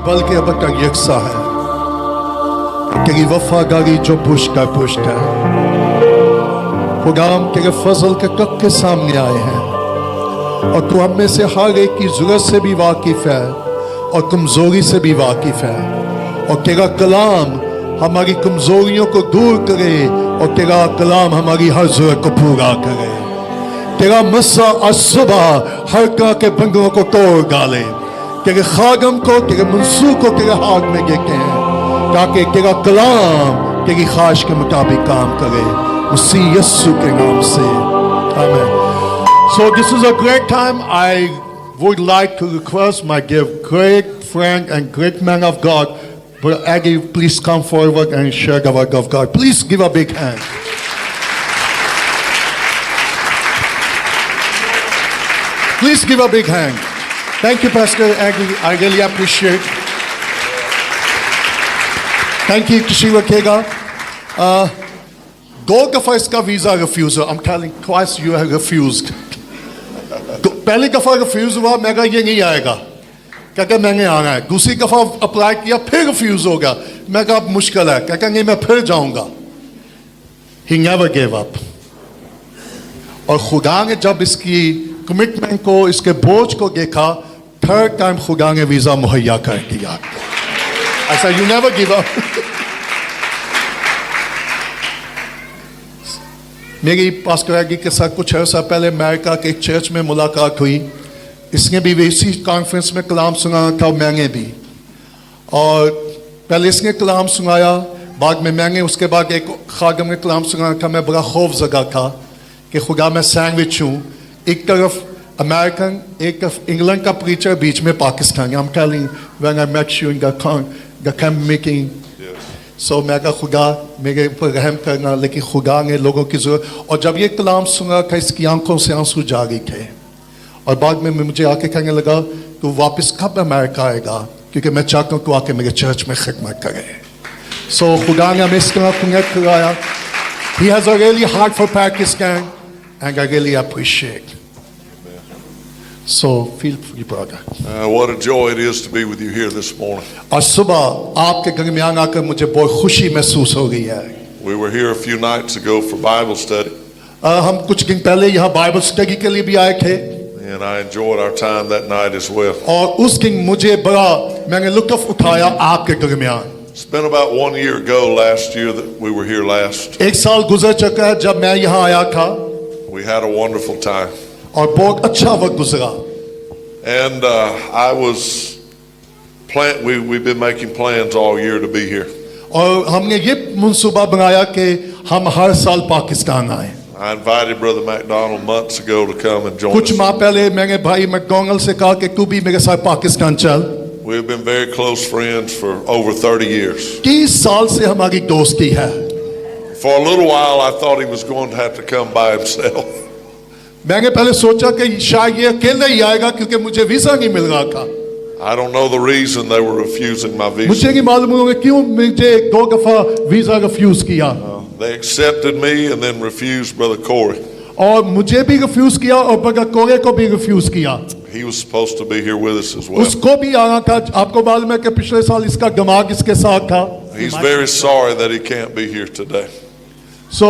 बल्कि अब तक यकसा है। तेरी वफादारी जो पुष्ट है। खुदा हम तेरे फजल के तक के सामने आए हैं और तू हम में से हर एक की जरूरत से भी वाकिफ है और कमजोरी से भी वाकिफ है और तेरा कलाम हमारी कमजोरियों को दूर करे और तेरा कलाम हमारी हर जरूरत को पूरा करे। तेरा मस्सा आज सुबह हर तरह के बंधनों को तोड़ डाले। तेरे खागम को, तेरे मंसूब को तेरे हाथ में देते हैं ताकि तेरा कलाम तेरी ख्वाहिश के मुताबिक काम करे, उसी यस्सु के नाम से, आमीन। So this is a great time. I would like to request my dear great friend and great man of God, Brother Aggie, please come forward and share the word of God. Please give a big hand. Please give a big hand. Thank you, Pastor Aggie. I really appreciate. Thank you, Kishiva Kega. दो दफा इसका visa refuse. I'm telling twice you have refused. पहली दफा refuse हुआ, मैं कहा ये नहीं आएगा, क्या मैंने आना है। दूसरी दफा अप्लाई किया, फिर रिफ्यूज हो गया, मैं कहा अब मुश्किल है, क्या नहीं मैं फिर जाऊंगा। He never gave up. और खुदा ने जब इसकी कमिटमेंट को, इसके बोझ को देखा, थर्ड टाइम खुदा ने वीजा मुहैया कर दिया। ऐसा यू नेवर गिव अप। मेरी पास्टर एगी के साथ कुछ अर्सा पहले अमेरिका के एक चर्च में मुलाकात हुई। इसने भी इसी कॉन्फ्रेंस में कलाम सुनाया था, मैंने भी। और पहले इसने कलाम सुनाया, बाद में मैंने, उसके बाद एक खादम ने कलाम सुनाया था। मैं बड़ा खौफ ज़दा था कि खुदा मैं सैंडविच हूँ, एक तरफ अमेरिकन, एक तरफ इंग्लैंड का प्रीचर, बीच में Pakistan. I'm telling when I met you in the camp meeting, so मैं कहा खुदा मेरे ऊपर रहम करना, लेकिन खुदा ने लोगों की जरूरत। और जब ये कलाम सुना था, इसकी आंखों से आंसू जारी थे और बाद में मुझे आके कहने लगा तू वापस कब अमेरिका आएगा, क्योंकि मैं चाहता हूँ तू आके मेरे चर्च में खिदमत करे। सो खुदा ने हमें इस तरह कनेक्ट कराया। He has a really heart for Pakistan and I really appreciate. So feel free, brother. What a joy it is to be with you here this morning. आज सुबह आपके दरमियान आकर मुझे बहुत खुशी महसूस हो रही है। We were here a few nights ago for Bible study. हम कुछ दिन पहले यहाँ बाइबल स्टडी के लिए भी आए थे And I enjoyed our time that night as well. और उस दिन मुझे बड़ा मैंने लुत्फ उठाया आपके दरमियान। It's been about 1 year ago last year that we were here last. एक साल गुजर चुका है जब मैं यहाँ आया था We had a wonderful time. और बहुत अच्छा वक्त गुजरा। And we've been making plans all year to be here. और हमने ये मंसूबा बनाया कि हम हर साल पाकिस्तान आए। I invited Brother McDonald months ago to come and join कुछ us. माह पहले मैंने भाई मैकडोनल्ड से कहा कि तू भी मेरे साथ पाकिस्तान चल। We've been very close friends for over 30 years. 30 साल से हमारी दोस्ती है। For a little while I thought he was going to have to come by himself. मैंने पहले सोचा कि शायद ये अकेले ही आएगा क्योंकि मुझे वीजा नहीं मिल रहा था। I don't know the reason they were refusing my visa. मुझे नहीं मालूम होगा क्यों मुझे 2 दफा वीजा रिफ्यूज किया। They accepted me and then refused Brother Corey. और मुझे भी रिफ्यूज किया और ब्रदर कोरे को भी रिफ्यूज किया। He was supposed to be here with us as well. उसको भी आना था। आपको मालूम है कि पिछले साल इसका दिमाग इसके साथ था। He's very sorry that he can't be here today. So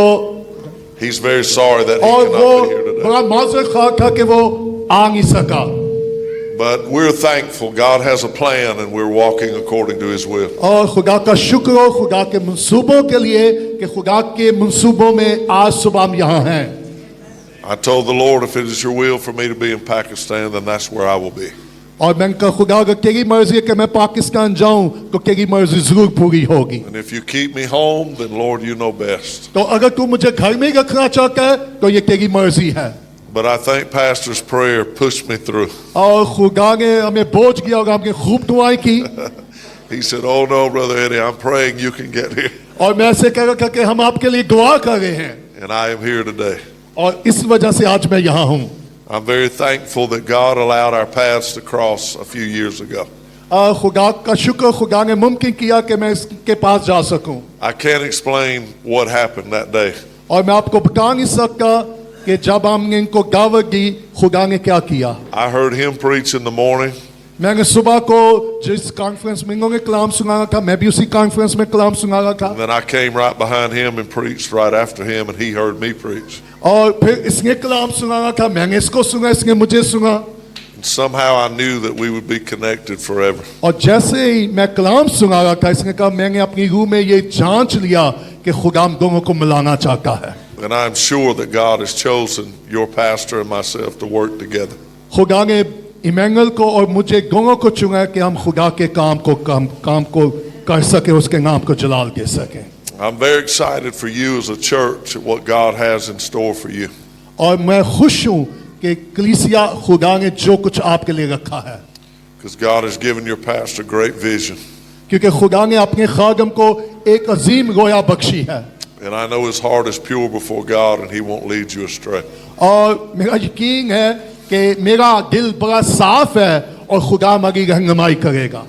He's very sorry that he और वो cannot be here today. बड़ा माजरत खा था कि वो आ नहीं सका। But we're thankful God has a plan and we're walking according to His will. और खुदा का शुक्र हो खुदा के मंसूबों के लिए कि खुदा के मंसूबों में आज सुबह हम यहाँ हैं। I told the Lord if it is your will for me to be in Pakistan, then that's where I will be. और मैंने कहा खुदा अगर तेरी मर्जी है कि मैं पाकिस्तान जाऊं तो तेरी मर्जी जरूर पूरी होगी। And if you keep me home, then Lord, you know best. तो अगर तू मुझे घर में ही रखना चाहता है तो ये तेरी मर्जी है। But I think Pastor's prayer pushed me through. और खुदा ने हमें बोझ किया और हमने खूब दुआएं की। He said, "Oh no, Brother Eddie, I'm praying you can get here." और मैं ऐसे कह रहा था कि हम आपके लिए दुआ कर रहे हैं And I am here today. और इस वजह से आज मैं यहाँ हूँ। I'm very thankful that God allowed our paths to cross a few years ago. खुदा का शुक्र खुदा ने मुमकिन किया कि मैं इसके पास जा सकूं। I can't explain what happened that day. और मैं आपको बता नहीं सकता कि जब हमने इनको दावत दी खुदा ने क्या किया। I heard him preach in the morning. मैंने सुबह को जिस कॉन्फ्रेंस में इन्होंने कलाम सुनाया था, मैं भी उसी कॉन्फ्रेंस में कलाम सुनाया था, And then I came right behind him and preached right after him, and he heard me preach. और फिर इसने कलाम सुनाया था, मैंने इसको सुना, इसने मुझे सुना, And somehow I knew that we would be connected forever. और जैसे ही मैं कलाम सुनाया था, इसने कहा मैंने अपनी रूह में ये जांच लिया कि खुदा हम दोनों को मिलाना चाहता है। And I'm sure that God has chosen your pastor and myself to work together. खुदा ने इमैनुअल को और मुझे दोनों को चुना कि हम खुदा के काम को कर सके, उसके नाम को जलाल दे सके। I'm very excited for you as a church at what God has in store for you. और मैं खुश हूँ कि कलीसिया खुदा ने जो कुछ आपके लिए रखा है, Because God has given your pastor great vision. क्योंकि खुदा ने अपने खादम को एक अजीम रोया बख्शी है, And I know his heart is pure before God and he won't lead you astray. और मेरा यकीन है कि मेरा दिल बड़ा साफ है और खुदा हमारी रहनुमाई करेगा।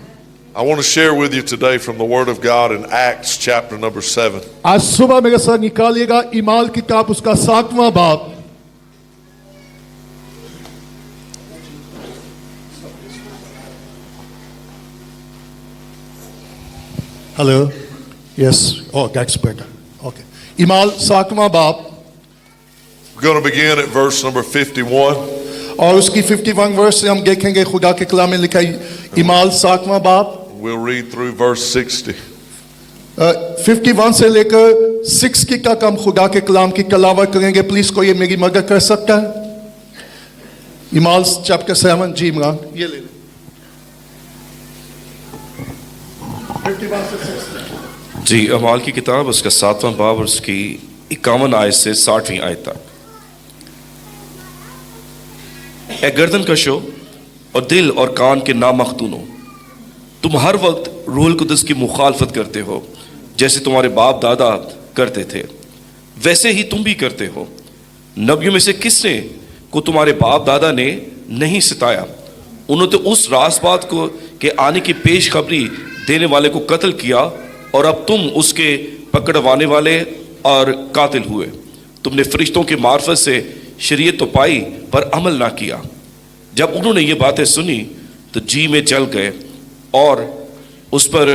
I want to share with you today from the Word of God in Acts chapter number 7. आज सुबह मेरे साथ निकालिएगा ईमाल किताब उसका 7वां बाब। Hello, yes, oh that's better, okay. ईमाल 7वां बाब We're going to begin at verse number 51. और उसकी 51 वर्स से हम देखेंगे खुदा के कलाम में लिखा ईमाल 7वां बाब। We'll read through verse 60. 51 से लेकर 60 तक हम खुदा के कलाम की तलावत करेंगे। प्लीज कोई मेरी मदद कर सकता है? ईमाल चैप्टर 7, जी इमरान ये ले। 51 से 60। जी, अमाल की किताब उसका 7वां बाब और उसकी 51 आयत से 60वीं आयत तक। ए गर्दन कशो और दिल और कान के नामख्तूनो, तुम हर वक्त रूहुल कुदस की मुखालफत करते हो, जैसे तुम्हारे बाप दादा करते थे वैसे ही तुम भी करते हो। नबियों में से किसने को तुम्हारे बाप दादा ने नहीं सिताया? उन्होंने तो उस रासबात को के आने की पेश खबरी देने वाले को कत्ल किया, और अब तुम उसके पकड़वाने वाले और कातिल हुए। तुमने फरिश्तों के मार्फत से शरीयत तो पाई पर अमल ना किया। जब उन्होंने ये बातें सुनी तो जी में जल गए और उस पर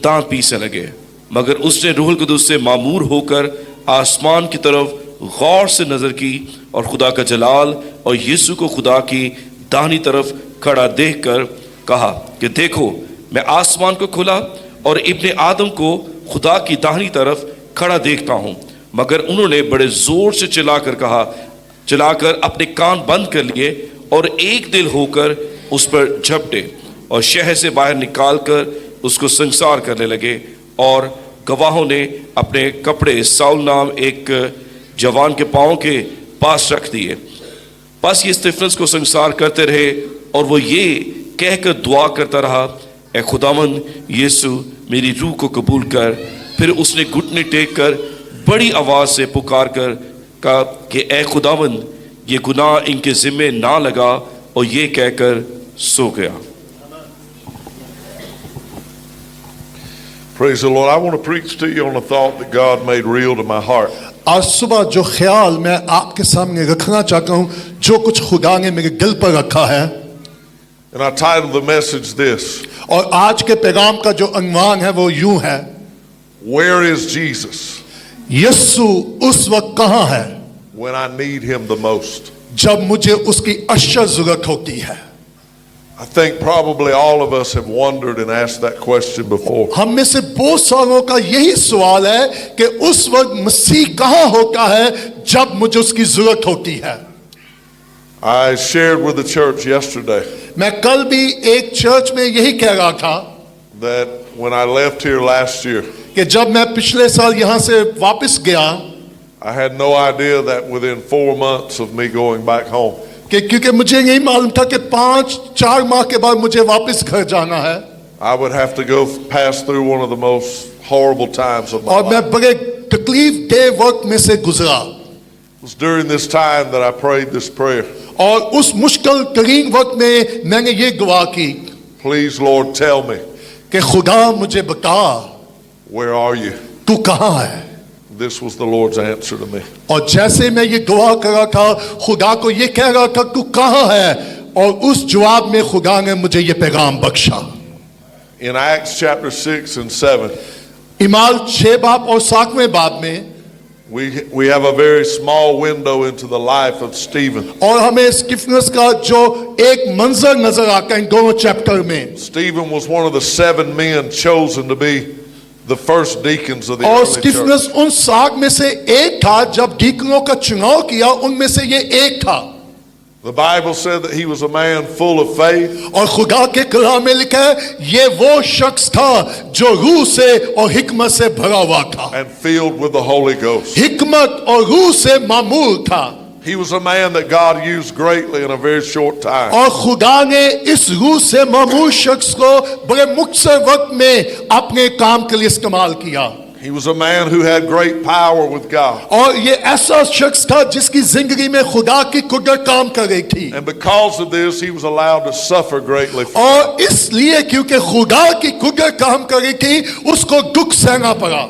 दांत पीसने लगे। मगर उसने रूहुल कुदस से मामूर होकर आसमान की तरफ गौर से नजर की और खुदा का जलाल और यीशु को खुदा की दाहिनी तरफ खड़ा देखकर कहा कि देखो, मैं आसमान को खुला और इब्ने आदम को खुदा की दाहिनी तरफ खड़ा देखता हूं। मगर उन्होंने बड़े जोर से चिल्लाकर अपने कान बंद कर लिए और एक दिल होकर उस पर झपटे और शहर से बाहर निकालकर उसको संसार करने लगे। और गवाहों ने अपने कपड़े साउल नाम एक जवान के पांव के पास रख दिए। बस ये स्तिफनस को संसार करते रहे और वो ये कहकर दुआ करता रहा, ए खुदावन यीशु, मेरी रूह को कबूल कर। फिर उसने घुटने टेक कर बड़ी आवाज से पुकार कर कहा कि ए खुदावन, ये गुनाह इनके जिम्मे ना लगा, और ये कहकर सो गया। Praise the Lord. I want to preach to you on a thought that God made real to my heart. आज सुबह जो ख्याल मैं आपके सामने रखना चाहता हूँ, जो कुछ खुदा ने मेरे दिल पर रखा है, And I titled the message this: और आज के पैगाम का जो अनवान है वो यूं है, Where is Jesus यीशु उस वक्त कहाँ है when I need him the most? जब मुझे उसकी अशद जरूरत होती है। I think probably all of us have wondered and asked that question before. हम में से बहुत सालों का यही सवाल है कि उस वक्त मसीह कहाँ होता है जब मुझे उसकी जरूरत होती है। I shared with the church yesterday मैं कल भी एक चर्च में यही कह रहा था that when I left here last year, कि जब मैं पिछले साल यहाँ से वापस गया, I had no idea that within 4 months of me going back home, कि क्योंकि मुझे यही मालूम था कि 5-4 माह के बाद मुझे वापस घर जाना है, I would have to go pass through one of the most horrible times of my और मैं life. बड़े तकलीफ दे वक्त में से गुजरा। It was during this time that I prayed this prayer. और उस मुश्किल तरीन वक्त में मैंने ये दुआ की, Please, Lord, tell me, कि खुदा मुझे बता where are you? तू कहाँ है। This was the Lord's answer to me. और जैसे मैं ये दुआ कर रहा था, खुदा को ये कह रहा था तू कहाँ है, और उस जवाब में खुदा ने मुझे ये पैगाम बख्शा। In Acts chapter 6 and 7, इमाल 6 बाब और 7वें बाब में we have a very small window into the life of Stephen. और हमें स्टिफनस का जो एक मंजर नजर आता है इन दोनों चैप्टर में। Stephen was one of the 7 men chosen to be the first deacons of the और early church. स्टिफनस उन 7 में से एक था, जब डीकनों का चुनाव किया उनमें से ये एक था। The Bible said that he was a man full of faith, और खुदा के कलाम में लिखा है ये वो शख्स था जो रूह से और हिकमत से भरा हुआ था, and filled with the Holy Ghost. हिकमत और रूह से मामूल था। He was a man that God used greatly in a very short time. और खुदा ने इस रूह से मामूल शख्स को बड़े मुख्तर वक्त में अपने काम के लिए इस्तेमाल किया। He was a man who had great power with God. और ये ऐसा शख्स था जिसकी जिंदगी में खुदा की कुदरत काम कर रही थी, And because of this, he was allowed to suffer greatly. और इसलिए क्योंकि खुदा की कुदरत काम कर रही थी उसको दुख सहना पड़ा।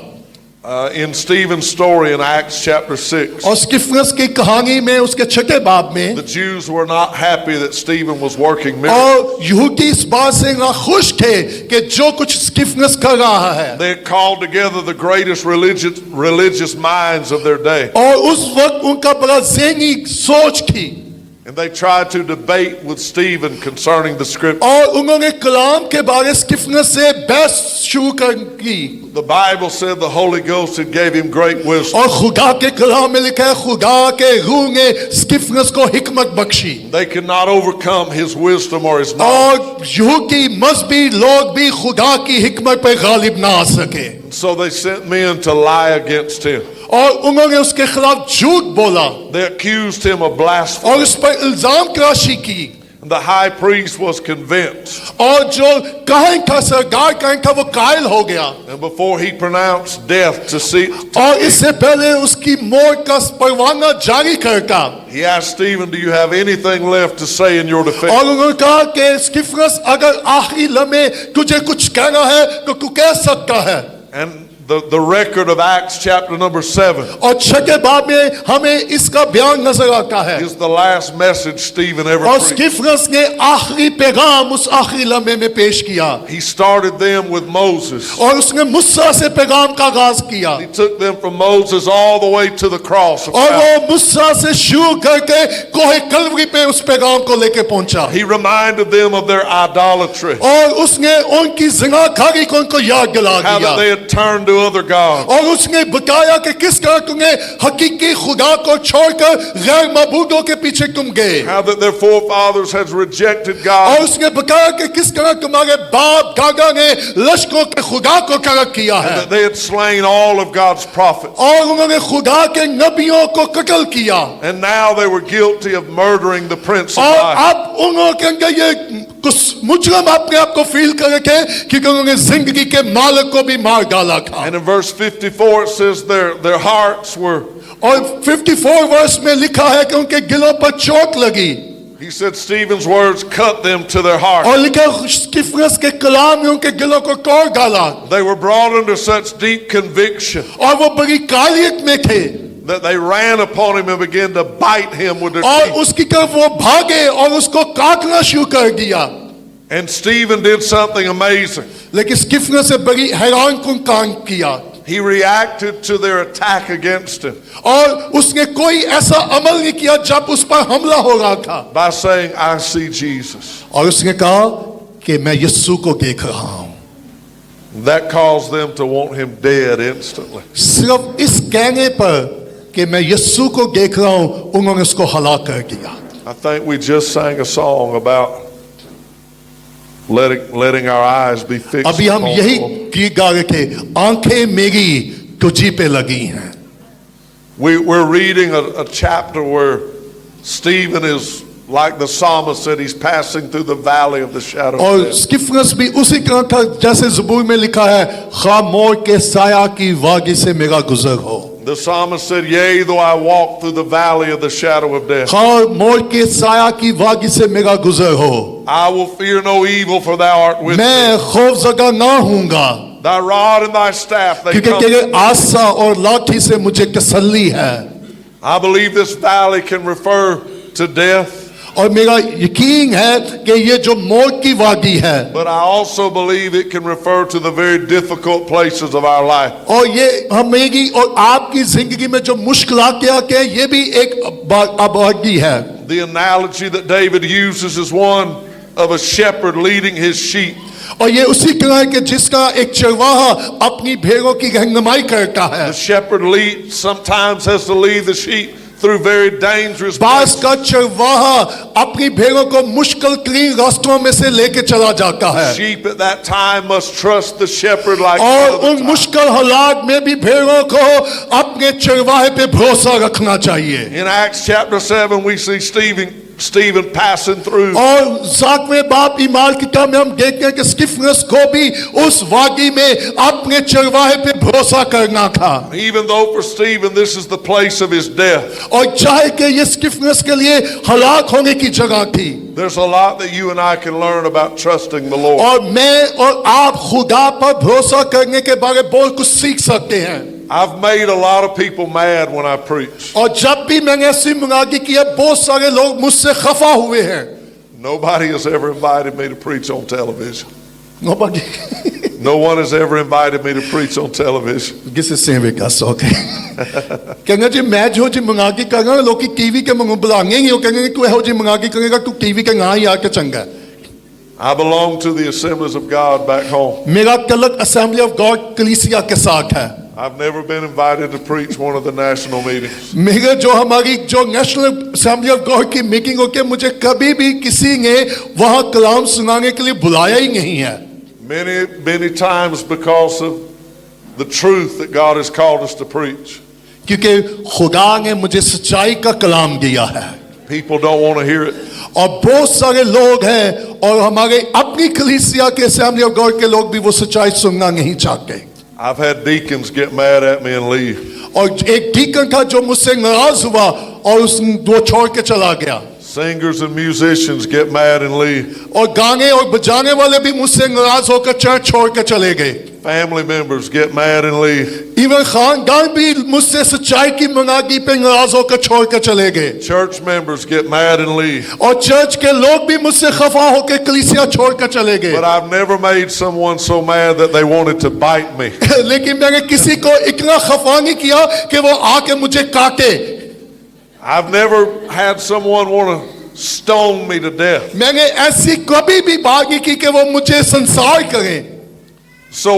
In Stephen's story in Acts chapter 6, और स्टिफनस की कहानी में उसके 6 बाब में the Jews were not happy that Stephen was working miracles. और यहूदी इस बात से नाखुश थे कि जो कुछ स्टिफनस कर रहा है, They had called together the greatest religious minds of their day. और उस वक्त उनका बड़ा ज़हनी सोच थी, And they tried to debate with Stephen concerning the scripture. और उन्होंने कलाम के बारे स्टिफनस से बहस शुरू कर की। The Bible said the Holy Ghost had gave him great wisdom. और खुदा के कलाम में लिखा है खुदा के रूह ने स्टिफनस को हिकमत Bakshi, They could not overcome his wisdom or his knowledge. और यहूदी मजहबी लोग भी खुदा की हिकमत पर गालिब ना आ सके, So they sent men to lie against him. और उन्होंने उसके खिलाफ झूठ बोला They accused him of blasphemy. और उस पर इल्जाम तराशी की। The high priest was convinced. और जो काहिन था, सरदार काहिन था, वो कायल हो गया, And before he pronounced death to see, और इससे पहले उसकी मौत का परवाना जारी करता, he asked Stephen, "Do you have anything left to say in your defense?" और उन्होंने कहा कि स्टिफनस अगर आखिरी लम्हे तुझे कुछ कहना है तो तू कह सकता है। And the record of Acts chapter number 7 और 6 बाब में हमें इसका बयान नजर आता है, is the last message Stephen ever और preached. स्टिफनस ने आखिरी पैगाम उस आखिरी लम्हे में पेश किया, He started them with Moses. और उसने मूसा से पैगाम का आगाज किया, He took them from Moses all the way to the cross of और Calvary. वो मूसा से शुरू करके कोहे कलवरी पे उस पैगाम को लेके पहुंचा, He reminded them of their idolatry, और उसने उनकी ज़िनाकारी को उनको याद दिला how that they दिया, had turned to other gods. और उसने बताया कि किस तरह तुमने हकीकी खुदा को छोड़कर गैर मबूदों के पीछे तुम गए, How that their forefathers had rejected और God, उसने बताया कि किस तरह तुम्हारे बाप दादा ने लश्कों के खुदा को तरक किया है, that they had slain all of God's prophets. और उन्होंने खुदा के नबियों को कत्ल किया, And now they were guilty of murdering the Prince of और Life. अब उन्होंने अंदर ये कुछ मुजरम अपने आप को फील कर रखे कि उन्होंने जिंदगी के मालिक को भी मार डाला था। And in verse 54 it says their hearts were, और 54 वर्ष में लिखा है कि उनके दिलों पर चोट लगी, he said Stephen's words cut them to their heart. और लिखा स्टिफनस के कलाम ने उनके दिलों को तोड़ डाला, They were brought under such deep conviction और वो बड़ी कालियत में थे, that they ran upon him and began to bite him with their और teeth. उसकी तरफ वो भागे और उसको काटना शुरू कर दिया। And Stephen did something amazing. लेकिन स्टिफनस से बड़ी हैरान कुन काम किया, He reacted to their attack against him और उसने कोई ऐसा अमल नहीं किया जब उस पर हमला हो रहा था, by saying, "I see Jesus." और उसने कहा कि मैं यीशु को देख रहा हूं। That caused them to want him dead instantly. सिर्फ इस कहने पर कि मैं यीशु को देख रहा हूं, उन्होंने उसको हलाक कर दिया। I think we just sang a song about letting our eyes be fixed अभी हम upon यही the Lord. गीत गा रहे थे, आंखें मेरी तुझी पे लगी हैं। We're reading a chapter where Stephen is, like the psalmist said, he's passing through the valley of the shadow और of death. स्टिफनस भी उसी तरह था जैसे ज़बूर में लिखा है, खामोर के साया की वागी से मेरा गुजर हो। The psalmist said, "Yea, though I walk through the valley of the shadow of death, खामोर के साया की वागी से मेरा गुजर हो, I will fear no evil, for thou art with मैं me. खौफ ज़दा ना हूँगा, Thy rod and thy staff, they क्योंकि comfort तेरे me." आसा और लाठी से मुझे तसल्ली है। I believe this valley can refer to death. और मेरा यकीन है कि ये जो मौत की वादी है, but I also believe it can refer to the very difficult places of our life. और ये हमेगी और आपकी जिंदगी में जो मुश्किलात के आके हैं, ये भी एक वादी है. The analogy that David uses is one of a shepherd leading his sheep. और ये उसी तरह के जिसका एक चरवाहा अपनी भेड़ों की रहनुमाई करता है. The shepherd sometimes has to lead the sheep through very dangerous बास places. का चरवाहा अपनी भेड़ों को मुश्किल तरीन रास्तों में से लेके चला जाता है, Sheep at that time must trust the shepherd like और no other उन time. मुश्किल हालात में भी भेड़ों को अपने चरवाहे पे भरोसा रखना चाहिए. In Acts chapter 7 we see Stephen passing through. और 7वें बाब ईमाल किताब में हम देखते हैं कि स्तिफनस को भी उस वादी में अपने चरवाहे पे भरोसा करना था. Even though for Stephen this is the place of his death, और चाहे कि ये स्तिफनस के लिए हलाक होने की जगह थी, there's a lot that you and I can learn about trusting the Lord. और मैं और आप खुदा पर भरोसा करने के बारे में बहुत कुछ सीख सकते हैं. I've made a lot of people mad when I preach. और जब भी मैंने ऐसी मुनादी की है, बहुत सारे लोग मुझसे खफा हुए हैं. Nobody has ever invited me to preach on television. Nobody. No one has ever invited me to preach on television. This is same with us, okay? कहना जी मैं जो जी मुनादी कर रहा हूँ, लोग की टीवी के मंगो बुलाएंगे ही, वो कहेंगे तू ऐहो जी मुनादी करेगा, तू टीवी के ना ही आके चंगा. I belong to the Assemblies of God back home. मेरा तलक असेंबली ऑफ गॉड कलीसिया के साथ है. I've never been invited to preach one of the national meetings. मेरे जो हमारी जो नेशनल असेंबली ऑफ गॉड की मीटिंग होती है, मुझे कभी भी किसी ने वहां कलाम सुनाने के लिए बुलाया ही नहीं है. Many times because of the truth that God has called us to preach. क्योंकि खुदा ने मुझे सच्चाई का कलाम दिया है. People don't want to hear it. और बहुत सारे लोग हैं और हमारे अपनी कलीसिया के असेंबली ऑफ गॉड के लोग भी वो सच्चाई सुनना नहीं चाहते. I've had deacons get mad at me and leave. और एक डीकन था जो मुझसे नाराज हुआ और वो छोड़ के चला गया. Singers and musicians get mad and leave. और गाने और बजाने वाले भी मुझसे नाराज होकर चर्च छोड़ के चले गए. Family members get mad and leave. Even खानदान भी मुझसे सच्चाई की मुनादी पे नाराज होकर छोड़ के चले गए. Church members get mad and leave. और चर्च के लोग भी मुझसे खफा होकर कलीसिया छोड़ कर चले गए. But I've never made someone so mad that they wanted to bite me. लेकिन मैंने किसी को इतना खफा नहीं किया कि वो आके मुझे काटे. I've never had someone want to stone me to death. मैंने ऐसी कभी भी बात नहीं की कि वो मुझे संसार करें. So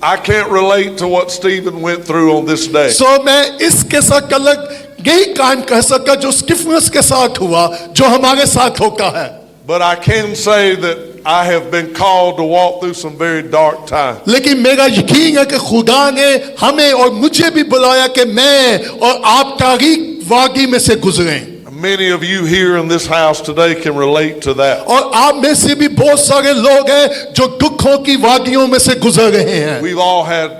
I can't relate to what Stephen went through on this day. सो मैं इसके साथ अलग यही काम कर सका जो स्टिफनस के साथ हुआ, जो हमारे साथ होता है. But I can say that I have been called to walk through some very dark times. लेकिन मेरा यकीन है कि खुदा ने हमें और मुझे भी बुलाया कि मैं और आप तारीख वादी में से गुजरें. Many of you here in this house today can relate to that. और आप में से भी बहुत सारे लोग हैं जो दुखों की वादियों में से गुजर रहे हैं. We've all had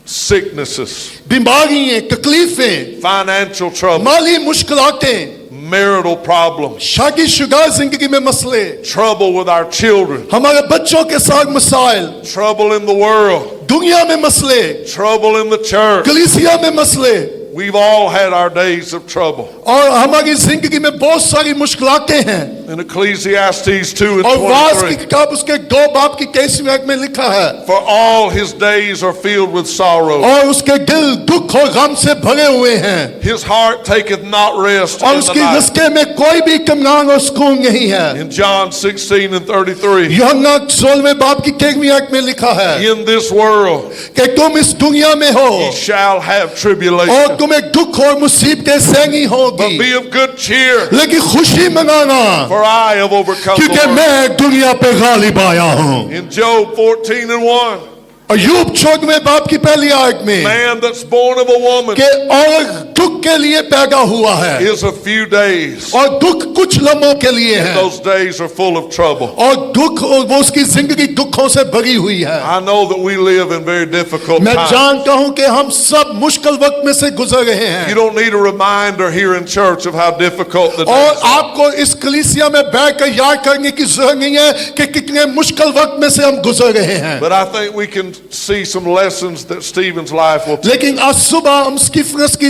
sicknesses, बीमारियां, तकलीफें, financial trouble, माली मुश्किलातें, marital problems, शादीशुदा जिंदगी में मसले, trouble with our children, हमारे बच्चों के साथ मसाइल, trouble in the world, दुनिया में मसले, trouble in the church. कलीसिया में मसले. We've all had our days of trouble. और हमारी जिंदगी में बहुत सारी मुश्किलातें हैं. In Ecclesiastes 2 and और वास की 23, किताब उसके 2 बाब की 23 में लिखा है, for all his days are filled with sorrow. और उसके दिल दुख और गम से भरे हुए हैं. His heart taketh not rest और in the उसकी night. रस्ते में कोई भी इत्मीनान और सुकून नहीं है. In John 16 and 33, यूहन्ना 16वें बाब की 23 में लिखा है in this world कि तुम इस दुनिया में हो ye shall have और tribulation, तुम्हें दुख और मुसीबतें सहनी but होगी, be of good cheer, लेकिन खुशी मनाना for I have overcome the क्योंकि world. मैं दुनिया पे गालिब आया हूँ. In Job 14 and 1, अय्यूब 14वें बाब की पहली आयत में man that's born of a woman कि और दुख के लिए पैदा हुआ है is a few days. और दुख कुछ लम्हों के लिए है Those days are full of trouble. और दुख और वो उसकी जिंदगी दुखों से भरी हुई है. I know that we live in very difficult मैं times. जानता हूं कि हम सब मुश्किल वक्त में से गुजर रहे You हैं don't need a reminder here in church of how difficult the और days are. आपको इस कलीसिया में बैठकर याद करने की जरूरत नहीं है कि कितने मुश्किल वक्त में से हम गुजर रहे हैं. But I think we can see some lessons that Stephen's life will teach. लेकिन आज सुबह हम स्तिफनस की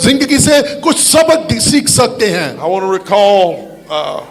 जिंदगी से कुछ सबक सीख सकते हैं. I want to recall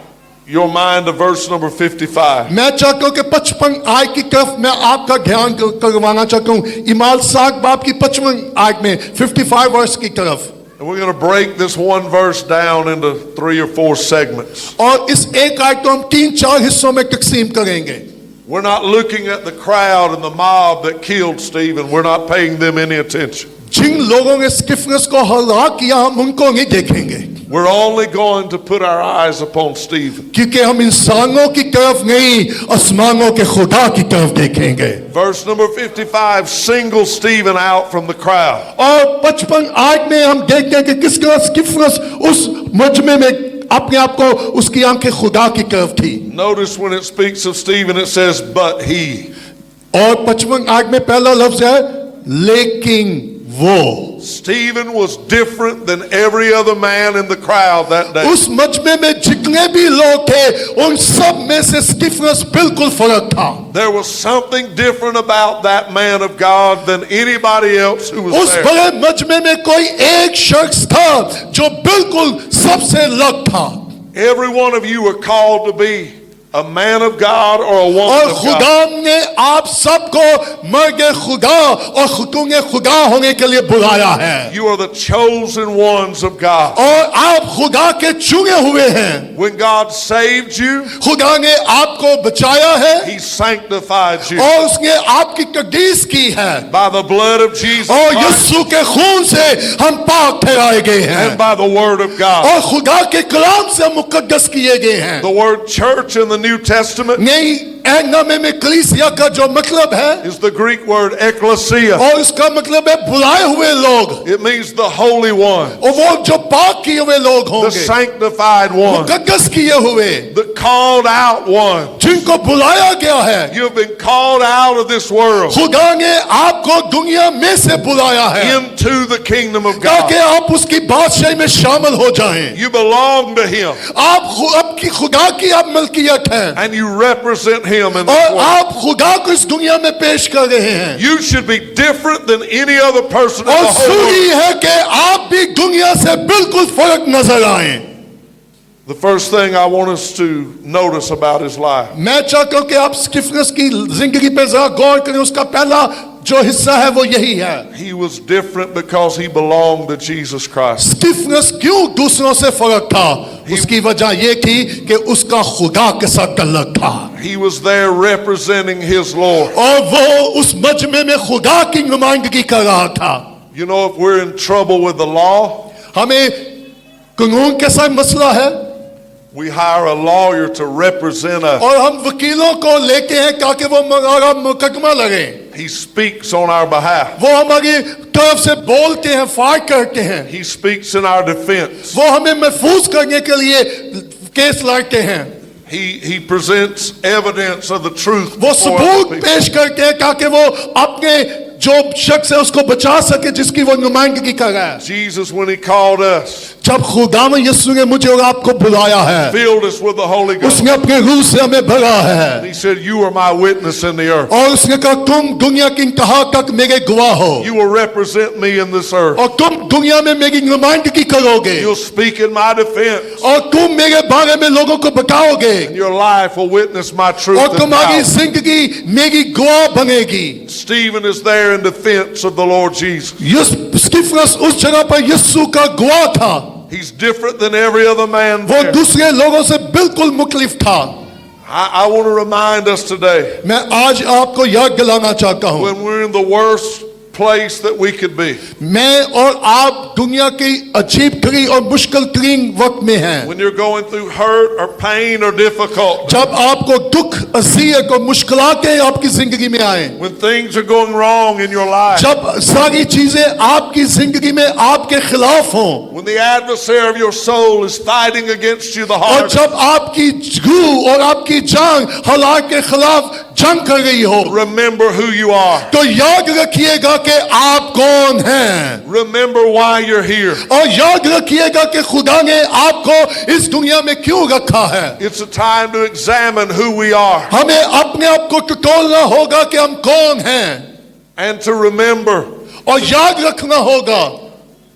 your mind to verse number 55. मैं चाहता हूं कि 55 आयत की तरफ मैं आपका ध्यान करवाना चाहता हूं। इमाल साग बाब की 55 आयत में 55 वर्ष की तरफ। And we're going to break this one verse down into 3 or 4 segments. और इस एक आयत को हम 3-4 हिस्सों में तकसीम करेंगे। We're not looking at the crowd and the mob that killed Stephen. We're not paying them any attention. जिन लोगों ने स्टिफनस को हलाक किया हम उनको नहीं देखेंगे, We're only going to put our eyes upon Stephen. क्योंकि हम इंसानों की तरफ नहीं आसमानों के खुदा की तरफ देखेंगे। Verse number 55 singles Stephen out from the crowd. और 55 आयत में हम देखते हैं कि किस तरह स्टिफनस उस मजमे में अपने आप को उसकी आंखें खुदा की तरफ थी। Notice when it speaks of Stephen, it says, but he. और 55 आयत में पहला लफ्ज है लेकिन वो। Stephen was different than every other man in the crowd that day. उस मजमे में जितने भी लोग थे उन सब में से स्टिफनस बिल्कुल फर्क था। There was something different about that man of God than anybody else who was उस there. बड़े मजमे में कोई एक शख्स था जो बिल्कुल सबसे अलग था। Every one of you are called to be a man of God or a woman और of God. खुदा ने आप सबको मर्द खुदा और खुतून खुदा होने के लिए बुलाया है। You are the chosen ones of God. और आप खुदा के चुने हुए हैं। When God saved you, खुदा ने आपको बचाया है He sanctified you और उसने आपकी तकदीस की है by the blood of Jesus और Christ यीशु के खून से हम पाक ठहराए गए हैं and by the word of God. और खुदा के कलाम से मुकद्दस किए गए हैं। The word church in the New Testament नई नामे में कलीसिया का जो मतलब है is the Greek word ecclesia. और इसका मतलब है बुलाए हुए लोग It means the holy one, और वो जो पाक किए हुए लोग the होंगे, sanctified one, मुकद्दस किए हुए, the called out one. जिनको बुलाया गया है। You have been called out of this world खुदा ने आपको दुनिया में से बुलाया है into the kingdom of ताकि God. आप उसकी बादशाही में शामिल हो जाएं। You belong to Him आपकी खुदा की आप मलकियत हैं and you represent Him in this और world. आप खुदा को इस दुनिया में पेश कर रहे हैं। You should be different than any other person in और the whole जरूरी world. है कि आप भी दुनिया से बिल्कुल फर्क नजर आए। The first thing I want us to notice about his life मैं चाहता हूं कि आप स्टिफनस की जिंदगी पे जरा गौर करें। उसका पहला जो हिस्सा है वो यही है, he was different because he belonged to Jesus Christ. स्टिफनस क्यों दूसरों से फर्क था? उसकी वजह ये थी कि उसका खुदा के साथ तल्लुक था He was there representing his Lord. और वो उस मजमे में खुदा की नुमाइंदगी कर रहा था। You know, if we're in trouble with the law, हमें कानून के साथ मसला है we hire a lawyer to represent us. और हम वकीलों को लेते हैं ताकि वो हमारा मुकदमा लगे। He speaks on our behalf. वो हमारी तरफ से बोलते हैं, फाइट करते हैं। He speaks in our defense. वो हमें महफूज करने के लिए केस लड़ते हैं। He presents evidence of the truth. वो before सबूत other people. पेश करते हैं ताकि वो अपने जो शख्स है उसको बचा सके जिसकी वो नुमाइंदगी कर रहा है। Jesus, when he called us, जब खुदा में यीशु ने मुझे और आपको बुलाया है, filled us with the Holy Ghost. उसने अपने रूह से हमें भरा है He said, you are my witness in the earth. और उसने कहा तुम दुनिया की इंतहा तक मेरे गवाह हो You will represent me in this earth. और तुम दुनिया में मेरी नुमाइंदगी करोगे You'll speak in my defense. और तुम मेरे बारे में लोगों को बताओगे And your life will witness my truth और and तुम्हारी power. जिंदगी मेरी गवाह बनेगी। Stephen is there in defense of the Lord Jesus. स्टिफनस उस जगह पर यीशु का गवाह था। He's different than every other man वो there. दूसरे लोगों से बिल्कुल मुख्तलिफ था। I want to remind us today, मैं आज आपको याद दिलाना चाहता हूँ, when we're in the worst place that we could be, मैं और आप दुनिया की अजीब तरीन और मुश्किल तरीन वक्त में हैं। when you're going through hurt or pain or difficulty, जब आपको दुख, अज़ियत और मुश्किलातें आपकी जिंदगी में आए, when things are going wrong in your life, जब सारी चीजें आपकी जिंदगी में आपके खिलाफ हों when the adversary of your soul is fighting against you the और hardest, जब आपकी रूह और आपकी जान हालात के खिलाफ जंग कर रही हो, remember who you are. तो याद रखिएगा कि आप कौन हैं Remember why you're here. और याद रखिएगा कि खुदा ने आपको इस दुनिया में क्यों रखा है। It's a time to examine who we are हमें अपने आप को टटोलना होगा कि हम कौन हैं and to remember और याद रखना होगा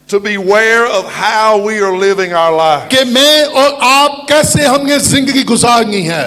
to be aware of how we are living our life. कि मैं और आप कैसे हमने जिंदगी गुजारनी है।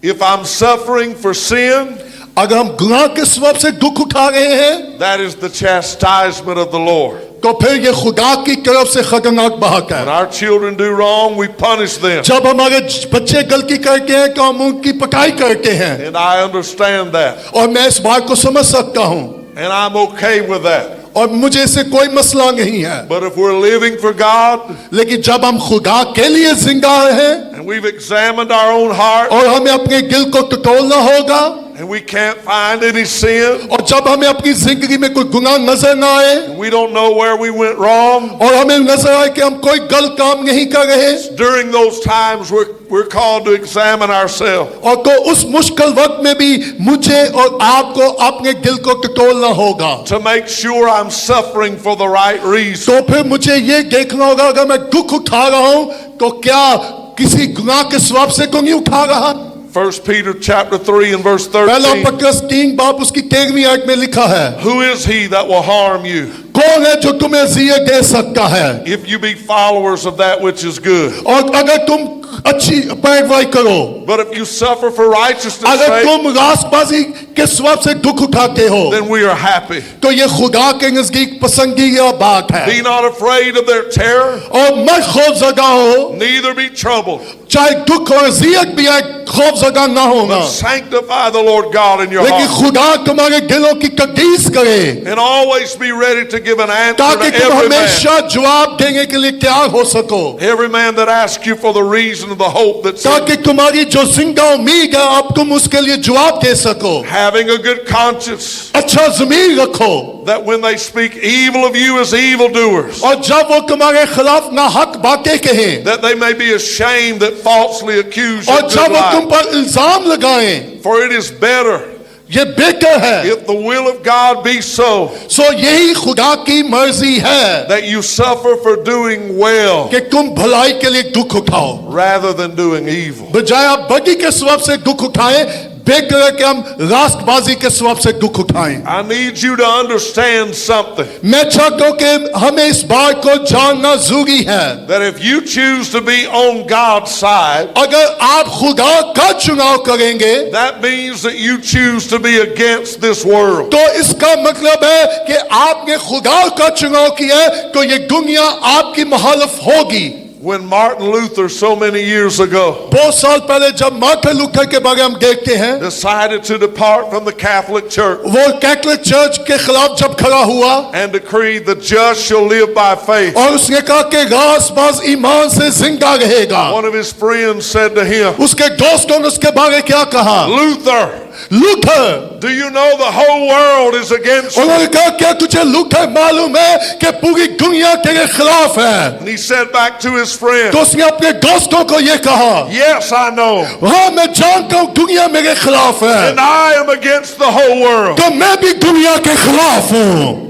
If I'm suffering for sin, अगर हम गुनाह के सबब से दुख उठा रहे हैं, that is the chastisement of the Lord. तो फिर ये खुदा की तरफ से खतरनाक बात When है। our children do wrong, we punish them. जब हमारे बच्चे गलती करते हैं तो हम उनकी पिटाई करते हैं, And I understand that. और मैं इस बात को समझ सकता हूँ, And I'm okay with that. और मुझे इससे कोई मसला नहीं है। But if we're living for God लेकिन जब हम खुदा के लिए जिंदा हैं and we've examined our own heart और हमें अपने दिल को टटोलना होगा, and we can't find any sin, और जब हमें अपनी जिंदगी में कोई गुनाह नजर ना आए, and we don't know where we went wrong, और हमें नजर आए कि हम कोई गलत काम नहीं कर रहे, during those times we're called to examine ourselves. और तो उस मुश्किल वक्त में भी मुझे और आपको अपने दिल को टटोलना होगा। To make sure I'm suffering for the right reason. तो फिर मुझे ये देखना होगा, अगर मैं दुख उठा रहा हूं तो क्या किसी गुनाह के स्वभाव से तो नहीं उठा रहा। 1 Peter chapter 3 and verse पहला 13. पत्रस 3 बाब उसकी 13वीं आयत में लिखा है, Who is he that will harm you कौन है जो तुम्हें जिये दे सकता है, if you be followers of that which is good? और अगर तुम अच्छी पैरवाई करो, But if you suffer for righteousness' अगर sake, तुम रास्तबाजी के स्वभाव से दुख उठाते हो, then we are happy. तो ये खुदा के नजदीक पसंदीदा बात है। Be not afraid of their terror, और मत खौफ ज़दा हो, neither be troubled, चाहे दुख और जियत भी आए, खौफ ज़दा ना होगा, but sanctify the Lord God in your लेकिन heart, खुदा तुम्हारे दिलों की तकदीस करे, and always be ready to give an answer ताकि to तुम every man. हमेशा जवाब देने के लिए तैयार हो सको, Every man that asks you for the reason of the hope that's in, ताकि तुम्हारी जो जिंदा उम्मीद है अब तुम उसके लिए जवाब दे सको। having a good conscience, अच्छा ज़मीर रखो, that when they speak evil of you as evildoers, और जब वो तुम्हारे खिलाफ नाहक बातें कहें, that they may be ashamed that falsely accuse you और of जब good वो तुम life. पर इल्जाम लगाएं, For it is better, ये बेहतर है, if the will of God be so, सो यही खुदा की मर्जी है that you suffer for doing well कि तुम भलाई के लिए दुख उठाओ, rather than doing evil. बजाय आप बदी के स्वभाव से दुख उठाएं, बेहतर है कि हम राष्ट्रबाजी के स्वभाव से दुख उठाएं। I need you to understand something, मैं चाहता हूं कि हमें इस बात को जानना जरूरी है, that if you choose to be on God's side, अगर आप खुदा का चुनाव करेंगे that means that you choose to be against this world. तो इसका मतलब है कि आपने खुदा का चुनाव किया है, तो ये दुनिया आपकी मुखालिफ होगी। When Martin Luther, so many years ago, बहुत साल पहले जब मार्टिन लूथर के बारे में हम देखते हैं, decided to depart from the Catholic Church वो कैथोलिक चर्च के खिलाफ जब खड़ा हुआ and decreed the just shall live by faith, और उसने कहा कि रास्तबाज ईमान से जिंदा रहेगा, one of his friends said to him, उसके दोस्तों ने उसके बारे में क्या कहा, Luther, Luther, do you know the whole world is against you? उन्होंने कहा क्या तुझे लूथर मालूम है कि पूरी दुनिया तेरे खिलाफ है। And he said back to his friend, तो उसने अपने दोस्तों को ये कहा, yes, I know, हाँ मैं जानता हूँ दुनिया मेरे खिलाफ है, and I am against the whole world. तो मैं भी दुनिया के खिलाफ हूँ।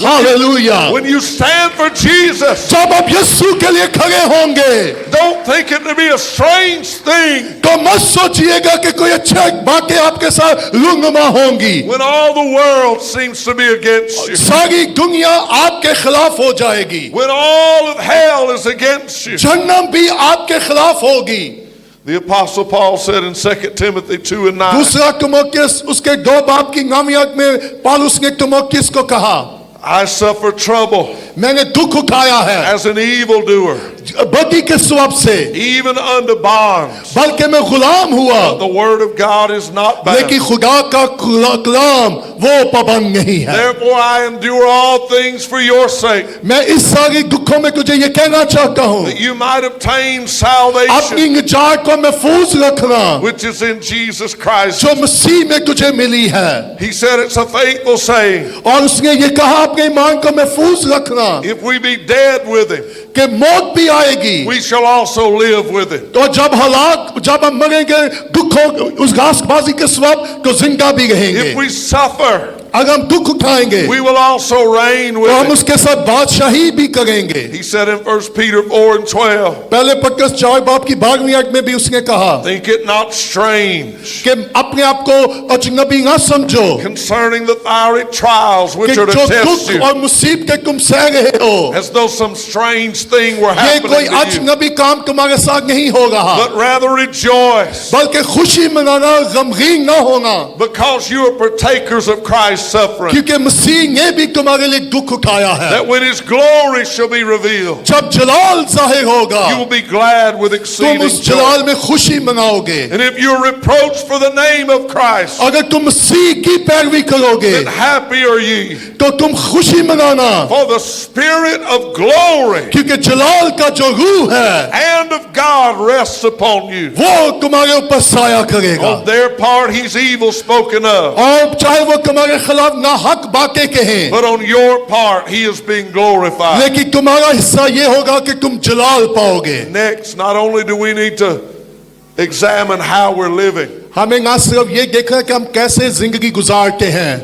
Hallelujah. When you stand for Jesus, जब आप यीशु के लिए खड़े होंगे don't think it to be a strange thing तो मत सोचिएगा कि कोई अच्छी बातें आपके साथ रुनुमा होंगी, when all the world seems to be against you, सारी दुनिया आपके खिलाफ हो जाएगी, when all of hell is against you. जहन्नम भी आपके खिलाफ होगी। The Apostle Paul said in 2 Timothy 2 and 9, दूसरा तिमोथियस उसके 2 बाब की 9 में पौलुस ने तिमोथियस को कहा, I suffer trouble मैंने दुख उठाया है as an evildoer, बदी के स्वभाव से, even unto bonds. बल्कि मैं गुलाम हुआ, The word of God is not लेकिन bound. खुदा का कलाम वो पाबंद नहीं है। Therefore I endure all things for your sake, मैं इस सारी दुखों में तुझे ये कहना चाहता हूँ, that you might obtain अपनी salvation निजात को महफूज रखना which is in Jesus Christ. जो मसीह में तुझे मिली है। He said it's a faithful saying, और उसने ये कहा अपने ईमान को महफूज रखना if we be dead with him, कि मौत भी आएगी, we shall also live with him. तो जब हम मरेंगे दुखों उस घासबाजी के स्वभाव तो जिंदा भी रहेंगे। If we suffer, अगर हम दुख उठाएंगे we will also reign तो हम with him. उसके साथ बादशाही भी करेंगे। He said in 1 Peter 4:12, पहले पत्रस 4 की 12वीं आयत में भी उसने कहा think it not strange कि अपने आप को अजनबी ना समझो concerning the fiery trials कि which are to जो test दुख you, और मुसीबत तुम सह रहे हो as though some strange thing were ये कोई happening to you, अजनबी काम तुम्हारे साथ नहीं हो रहा, but rather rejoice, बल्कि खुशी मनाना, गमगीन ना होना, because you are partakers of Christ's suffering, क्योंकि मसीह ने भी तुम्हारे लिए दुख उठाया है। that when his glory shall be revealed, जब जलाल जाहिर होगा you will be glad with तुम exceeding उस joy. जलाल में खुशी मनाओगे। And if you are reproached for the name of Christ, अगर तुम मसीह की पैरवी करोगे then happy are ye, तो तुम खुशी मनाना, for the Spirit of glory क्योंकि जलाल का जो रूह है and of God rests upon you. वो तुम्हारे ऊपर साया करेगा, On their part, he's evil spoken of, और चाहे वो तुम्हारे खिलाफ नाहक बातें कहें, but on your part, he is being glorified. लेकिन तुम्हारा हिस्सा ये होगा कि तुम जलाल पाओगे। Next, not only do we need to examine how we're living, हमें ना सिर्फ ये देखना है कि हम कैसे जिंदगी गुजारते हैं,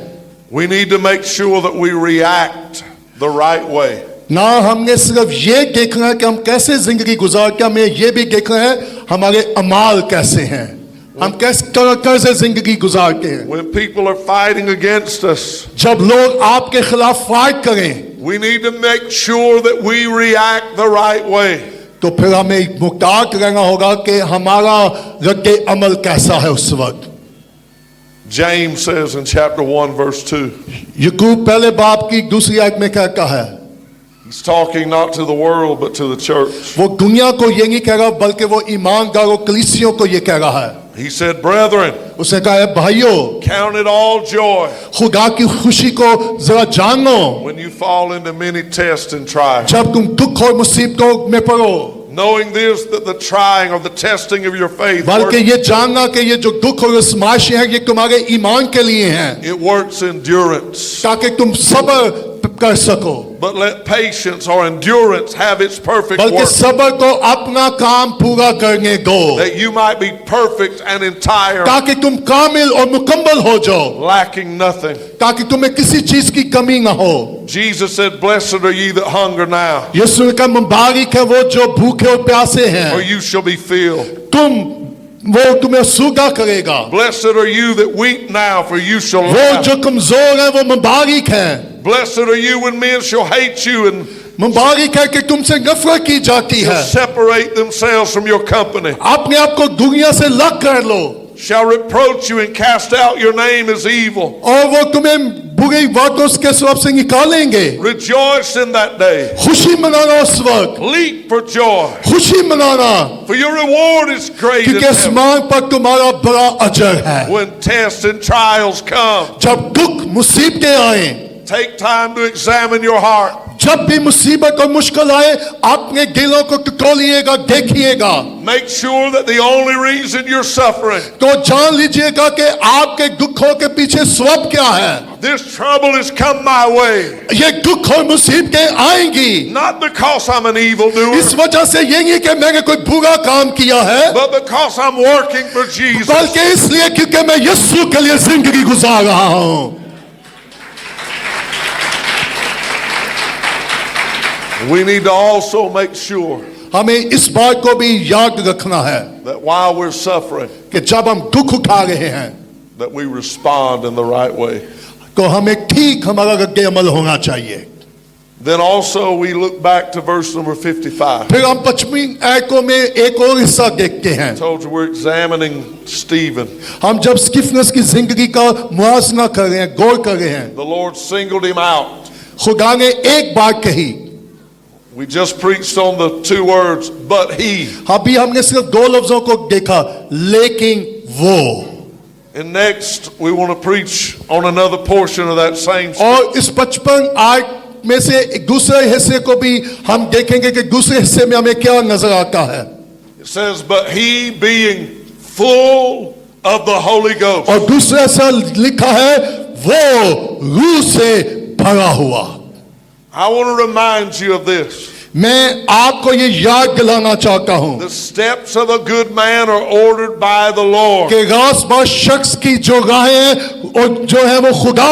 we need to make sure that we react the right way. ना हमने सिर्फ ये देखना है कि हम कैसे जिंदगी गुजारते हैं, हमें ये भी देखना है हमारे अमाल कैसे हैं, हम कैसे जिंदगी गुजारते हैं। When people are fighting against us, जब लोग आपके खिलाफ फाइट करें we need to make sure that we react the right way. तो फिर हमें मुहतात रहना होगा कि हमारा रद्द अमल कैसा है उस वक्त। James says in chapter 1, verse 2, याकूब पहले बाप की दूसरी आयत में कहता है, he's talking not to the world but to the church. वो दुनिया को ये नहीं कह रहा बल्कि वो ईमानदारों कलीसियों को ये कह रहा है। He said, brethren, उसने कहा है भाइयों, count it all joy खुदा की खुशी को जरा जानो when you fall into many tests and trials, जब तुम दुख और मुसीबतों में पड़ो, knowing this, that the trying or the testing of your faith बल्कि ये जानना कि ये जो दुख और आजमाइशें हैं ये तुम्हारे ईमान के लिए हैं, it works endurance. ताकि तुम सब्र कर सको। But let patience or endurance have its perfect बल्कि work, सब्र को अपना काम पूरा करने दो, that you might be perfect and entire, ताकि तुम कामिल और मुकम्मल हो जाओ, lacking nothing. ताकि तुम्हें किसी चीज की कमी ना हो। Jesus said, blessed are ye that hunger now, यीशु ने कहा मुबारक है वो जो भूखे और प्यासे for हैं, you shall be filled. वो तुम्हें सूगा करेगा। Blessed are you that weep now, for you shall वो laugh. जो कमजोर है वो मुबारक है। Blessed are you when men shall hate you and मुबारक है कि तुमसे नफरत की जाती shall है, separate themselves from your company, अपने आप को दुनिया से अलग कर लो, shall reproach you and cast out your name as evil. और वो तुम्हें बुरी बातों के सबब से निकालेंगे। Rejoice in that day. खुशी मनाना उस वक्त, Leap for joy, खुशी मनाना, for your reward is great in क्योंकि heaven. आसमान पर तुम्हारा बड़ा अजर है। When tests and trials come, जब दुख मुसीबतें आए, take time to examine your heart. जब भी मुसीबत और मुश्किल आए, अपने दिलों को टटोलिएगा, देखिएगा, Make sure that the only reason you're suffering, तो जान लीजिएगा कि आपके दुखों के पीछे सबब क्या है। this trouble has come my way, ये दुख और मुसीबतें आएंगी not because I'm an evildoer, इस वजह से ये नहीं कि मैंने कोई बुरा काम किया है, but because I'm working for Jesus. बल्कि इसलिए क्योंकि मैं यीशु के लिए जिंदगी गुजार रहा हूं। We need to also make sure हमें इस बात को भी याद रखना है that while we're suffering, कि जब हम दुख उठा रहे हैं that we respond in the right way. तो हमें ठीक हमारा रद्द अमल होना चाहिए। Then also we look back to verse number 55. फिर हम 25 आयतों में एक और हिस्सा देखते हैं। I told you we're examining Stephen. हम जब स्टीफनस की जिंदगी का मुआजना कर रहे हैं, गौर कर रहे हैं, The Lord singled him out. खुदा ने एक बात कही, We just preached on the two words, but he. अभी हमने सिर्फ दो लफ्जों को देखा, लेकिन वो। And next we want to preach on another portion of that same scripture. और इस 55 आयत में से एक दूसरे हिस्से को भी हम देखेंगे कि दूसरे हिस्से में हमें क्या नजर आता है। It says, but he being full of the Holy Ghost. और दूसरे हिस्सा लिखा है, वो रूह से भरा हुआ। I want to remind you of this. मैं आपको ये याद दिलाना चाहता हूं The steps of a good man are ordered by the Lord. कि रास्तबाज शख्स की जो राहें हैं और जो है वो खुदा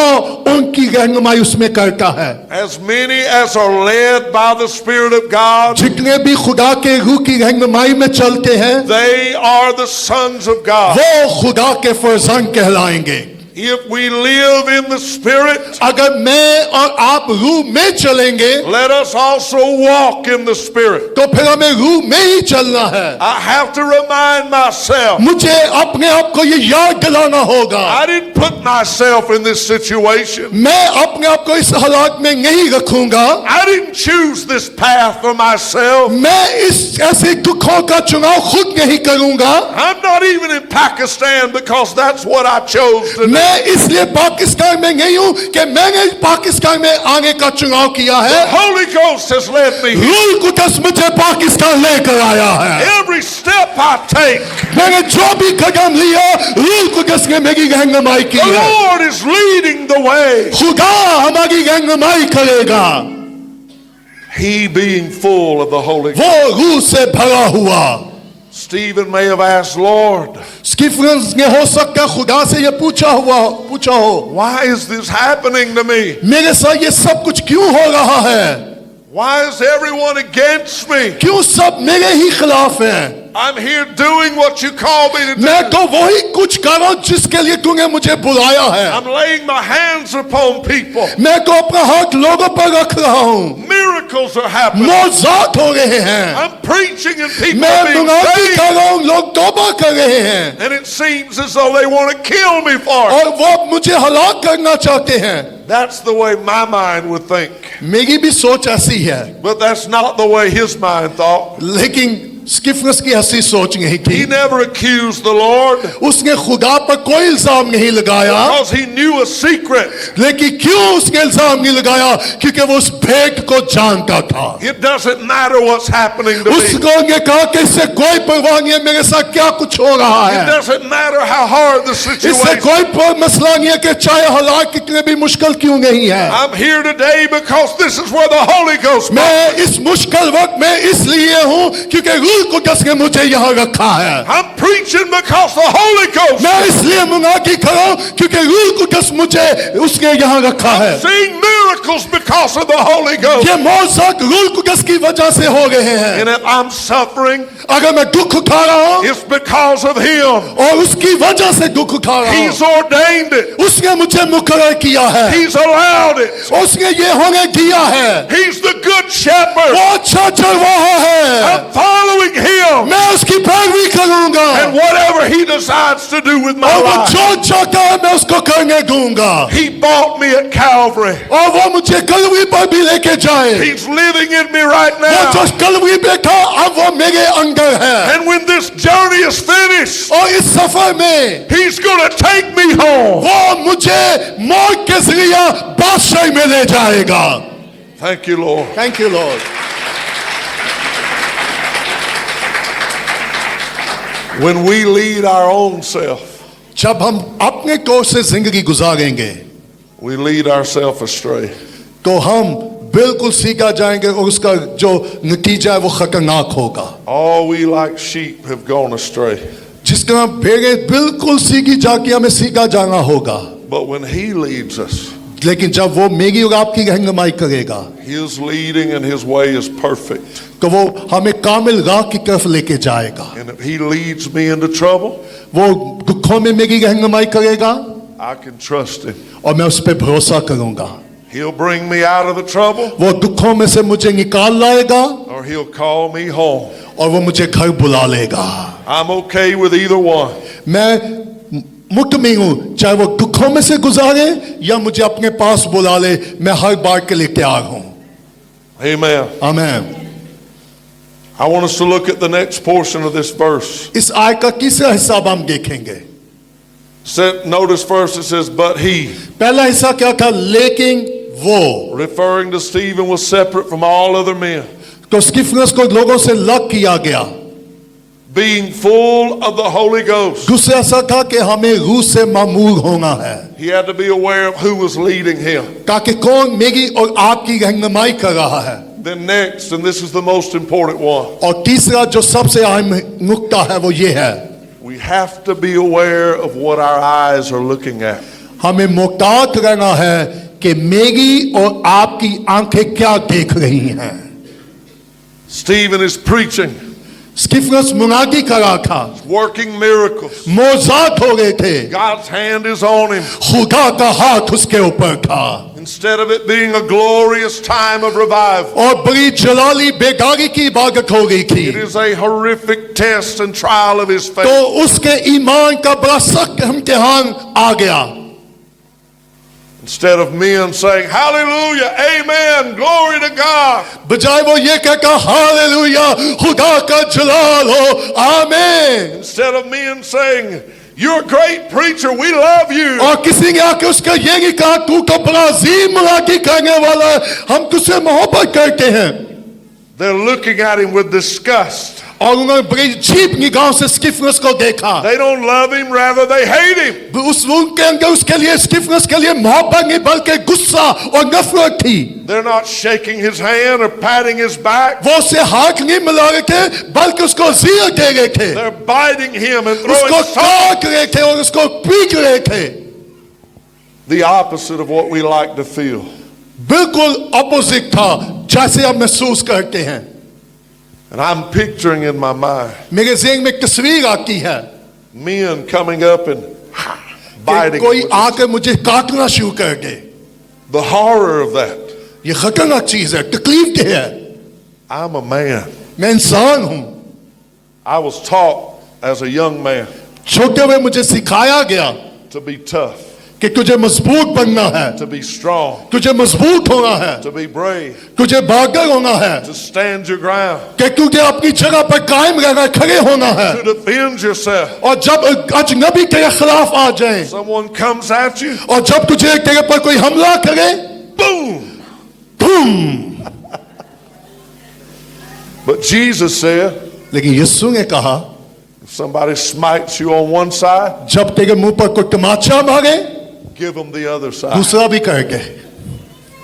उनकी रहनुमाई उसमें करता है। As many as are led by the Spirit of God, जितने भी खुदा के रूह की रहनुमाई में चलते हैं they are the sons of God. वो खुदा के फरजान कहलाएंगे। If we live in the Spirit, अगर मैं और आप रूह में चलेंगे let us also walk in the Spirit. तो फिर हमें रूह में ही चलना है। I have to remind myself, मुझे अपने आप को ये याद दिलाना होगा I didn't put myself in this situation. मैं अपने आप को इस हालात में नहीं रखूंगा। I didn't choose this path for myself. मैं इस ऐसे दुखों का चुनाव खुद नहीं करूंगा। I'm not even in Pakistan because that's what I chose to do. मैं इसलिए पाकिस्तान में नहीं हूं कि मैंने पाकिस्तान में आने का चुनाव किया The है। Holy Ghost has led me here. रूह कुदस मुझे पाकिस्तान लेकर आया है। Every step I take, मैंने जो भी कदम लिया रूह कुदस ने मेरी रहनुमाई की the है। Lord is leading the way. खुदा हमारी रहनुमाई करेगा। He being full of the Holy Ghost. वो रूह से भरा हुआ। Stephen may have asked, Lord, Stephen ने हो सकता है खुदा से ये पूछा हो, why is this happening to me? मेरे साथ ये सब कुछ क्यों हो रहा है? Why is everyone against me? क्यों सब मेरे ही खिलाफ हैं? I'm here doing what you call me to मैं do. तो वही कुछ कर रहा हूं जिसके लिए तूने मुझे बुलाया है। I'm laying my hands upon people. मैं तो अपना हाथ लोगों पर रख रहा हूं। Miracles are happening. मौजूद हो रहे हैं। I'm preaching and people मैं are being मुनादी saved. कर रहा हूं, लोग तौबा कर रहे हैं And it seems as though they want to kill me for it. और वो मुझे हलाक करना चाहते हैं। That's the way my mind would think. मेरी भी सोच ऐसी है, But that's not the way his mind thought. लेकिन स्किफरस की ऐसी सोच नहीं थी। He never accused the Lord उसने खुदा पर कोई इल्जाम नहीं लगाया। because he knew a secret. लेकिन क्यों उसने इल्जाम नहीं लगाया? क्योंकि वो उस भेद को जानता था। It doesn't matter what's happening to me. उसको ने कहा कि इससे कोई परवाह नहीं है मेरे साथ क्या कुछ हो रहा It है। doesn't matter how hard the इससे situation. कोई मसला नहीं है कि चाहे हालात कितने भी मुश्किल क्यों नहीं है। I'm here today because this is where the Holy Ghost. मैं इस मुश्किल वक्त में इसलिए हूँ क्योंकि रूह कुदस ने मुझे यहाँ रखा है। I'm preaching because the Holy Ghost. मैं इसलिए मुनादी कर रहा हूँ क्योंकि रूह कुदस मुझे उसने यहाँ रखा है। Seeing miracles because of the Holy Ghost. ये मौजूद रूह कुदस की वजह से हो रहे हैं। And if I'm suffering, अगर मैं दुख उठा रहा हूँ it's because of Him. और उसकी वजह से दुख उठा रहा He's हूँ, ordained it. उसने मुझे मुकर्रर किया है, He's allowed it. उसने ये होने दिया है। He's the good shepherd. वो अच्छा चरवाहा है। I'm following Him. मैं उसकी पैरवी करूंगा And whatever He decides to do with my और वो life. जो चाहता है मैं उसको करने दूंगा। He bought me at Calvary. और वो मुझे कलवरी पर भी लेके जाए। He's living in me right वो जो now. कलवरी पे था अब वो मेरे अंदर है। And when this journey is finished, और इस सफर में He's going to take me home. वो मुझे मौत के जरिए बादशाही में ले जाएगा। Thank you, Lord. Thank you Lord. When we lead our own self, जब हम अपने तौर से जिंदगी गुजारेंगे we lead ourselves astray. तो हम बिल्कुल सीखा जाएंगे और उसका जो नतीजा है वो खतरनाक होगा। All we like sheep have gone astray. जिस तरह भेड़ें बिल्कुल सीखी जाके हमें सीखा जाना होगा, But when He leads us, लेकिन जब वो मेरी और आपकी रहनुमाई करेगा His leading and His way is perfect. तो वो हमें कामिल राह की तरफ लेके जाएगा। And if He leads me into trouble, वो दुखों में मेरी रहनुमाई करेगा I can trust Him. और मैं उस पर भरोसा करूंगा। He'll bring me out of the trouble, वो दुखों में से मुझे निकाल लाएगा or He'll call me home. और वो मुझे घर बुला लेगा। I'm okay with either one. मैं मुतमिन हूं, चाहे वो दुखों में से गुजारे या मुझे अपने पास बुला ले, मैं हर बार के लिए तैयार हूं। Amen. आमीन। I want us to look at the next portion of this verse. इस आयत का तीसरा हिस्सा अब हम देखेंगे। Notice first it says, but he, पहला हिस्सा क्या था? लेकिन वो। referring to Stephen, was separate from all other men, तो स्किफरस को लोगों से अलग किया गया। being full of the Holy Ghost. दूसरा ऐसा था कि हमें रूह से मामूर होना है, He had to be aware of who was leading him. ताकि कौन मेरी और आपकी रहनुमाई कर रहा है। Then next, and this is the most important one, और तीसरा जो सबसे अहम नुक्ता है वो ये है, we have to be aware of what our eyes are looking at. हमें मोहतात रहना है कि मेरी और आपकी आंखें क्या देख रही हैं। Stephen is preaching, स्टीफनस मुनादी कर रहा था, working miracles. मौजात हो रहे थे, God's hand is on him. खुदा का हाथ उसके ऊपर था। Instead of it being a glorious time of revival, और बड़ी जलाली बेगारी की इबादत हो गई थी, it is a horrific test and trial of his तो faith. उसके ईमान का बड़ा सख्त इम्तिहान आ गया। Instead of men saying, hallelujah, amen, glory to God, बजाय वो ये कहकर हालेलुया खुदा का जलाल हो आमीन, instead of men saying, you're a great preacher, we love you, और किसी ने आके उसका ये नहीं कहा तू तो बड़ा अजीम मुनादी करने वाला है, हम तुझसे मोहब्बत करते हैं, they're looking at him with disgust. और उन्होंने बड़ी अजीब निगाह से स्टीफनस को देखा। They don't love him, rather they hate him. उस उनके अंदर उसके लिए स्टीफनस के लिए मोहब्बत नहीं बल्कि गुस्सा और नफरत थी। They're not shaking his hand or patting his back. वो उसे हाथ नहीं मिला रहे थे बल्कि उसको ज़ीर दे रहे थे, They're biting him and उसको throwing salt. काट रहे थे और उसको पीट रहे थे। The opposite of what we like to feel. बिल्कुल अपोजिट था जैसे आप महसूस करते हैं। And I'm picturing in my mind मेरे ज़हन में एक तस्वीर आती है, men coming up and कि biting कोई him. आकर मुझे काटना शुरू कर दे। The horror of that. ये खतरनाक चीज है, तकलीफ दे है। I'm a man. मैं इंसान हूं। I was taught as a young man छोटे हुए मुझे सिखाया गया to be tough, कि तुझे मजबूत बनना है, to be strong, तुझे मजबूत होना है, to be brave, तुझे बहादुर होना है, to stand your ground, कि तुझे अपनी जगह पर कायम रहना, खड़े होना है। to defend yourself. और जब अजनबी तेरे खिलाफ आ जाए Someone comes at you, और जब तुझे तेरे पर कोई हमला करे, boom. Boom. But Jesus said, लेकिन यीशु ने कहा, if somebody smites you on one side, जब तेरे मुंह पर कोई तमाचा मारे, give them the other side. दूसरा भी करके।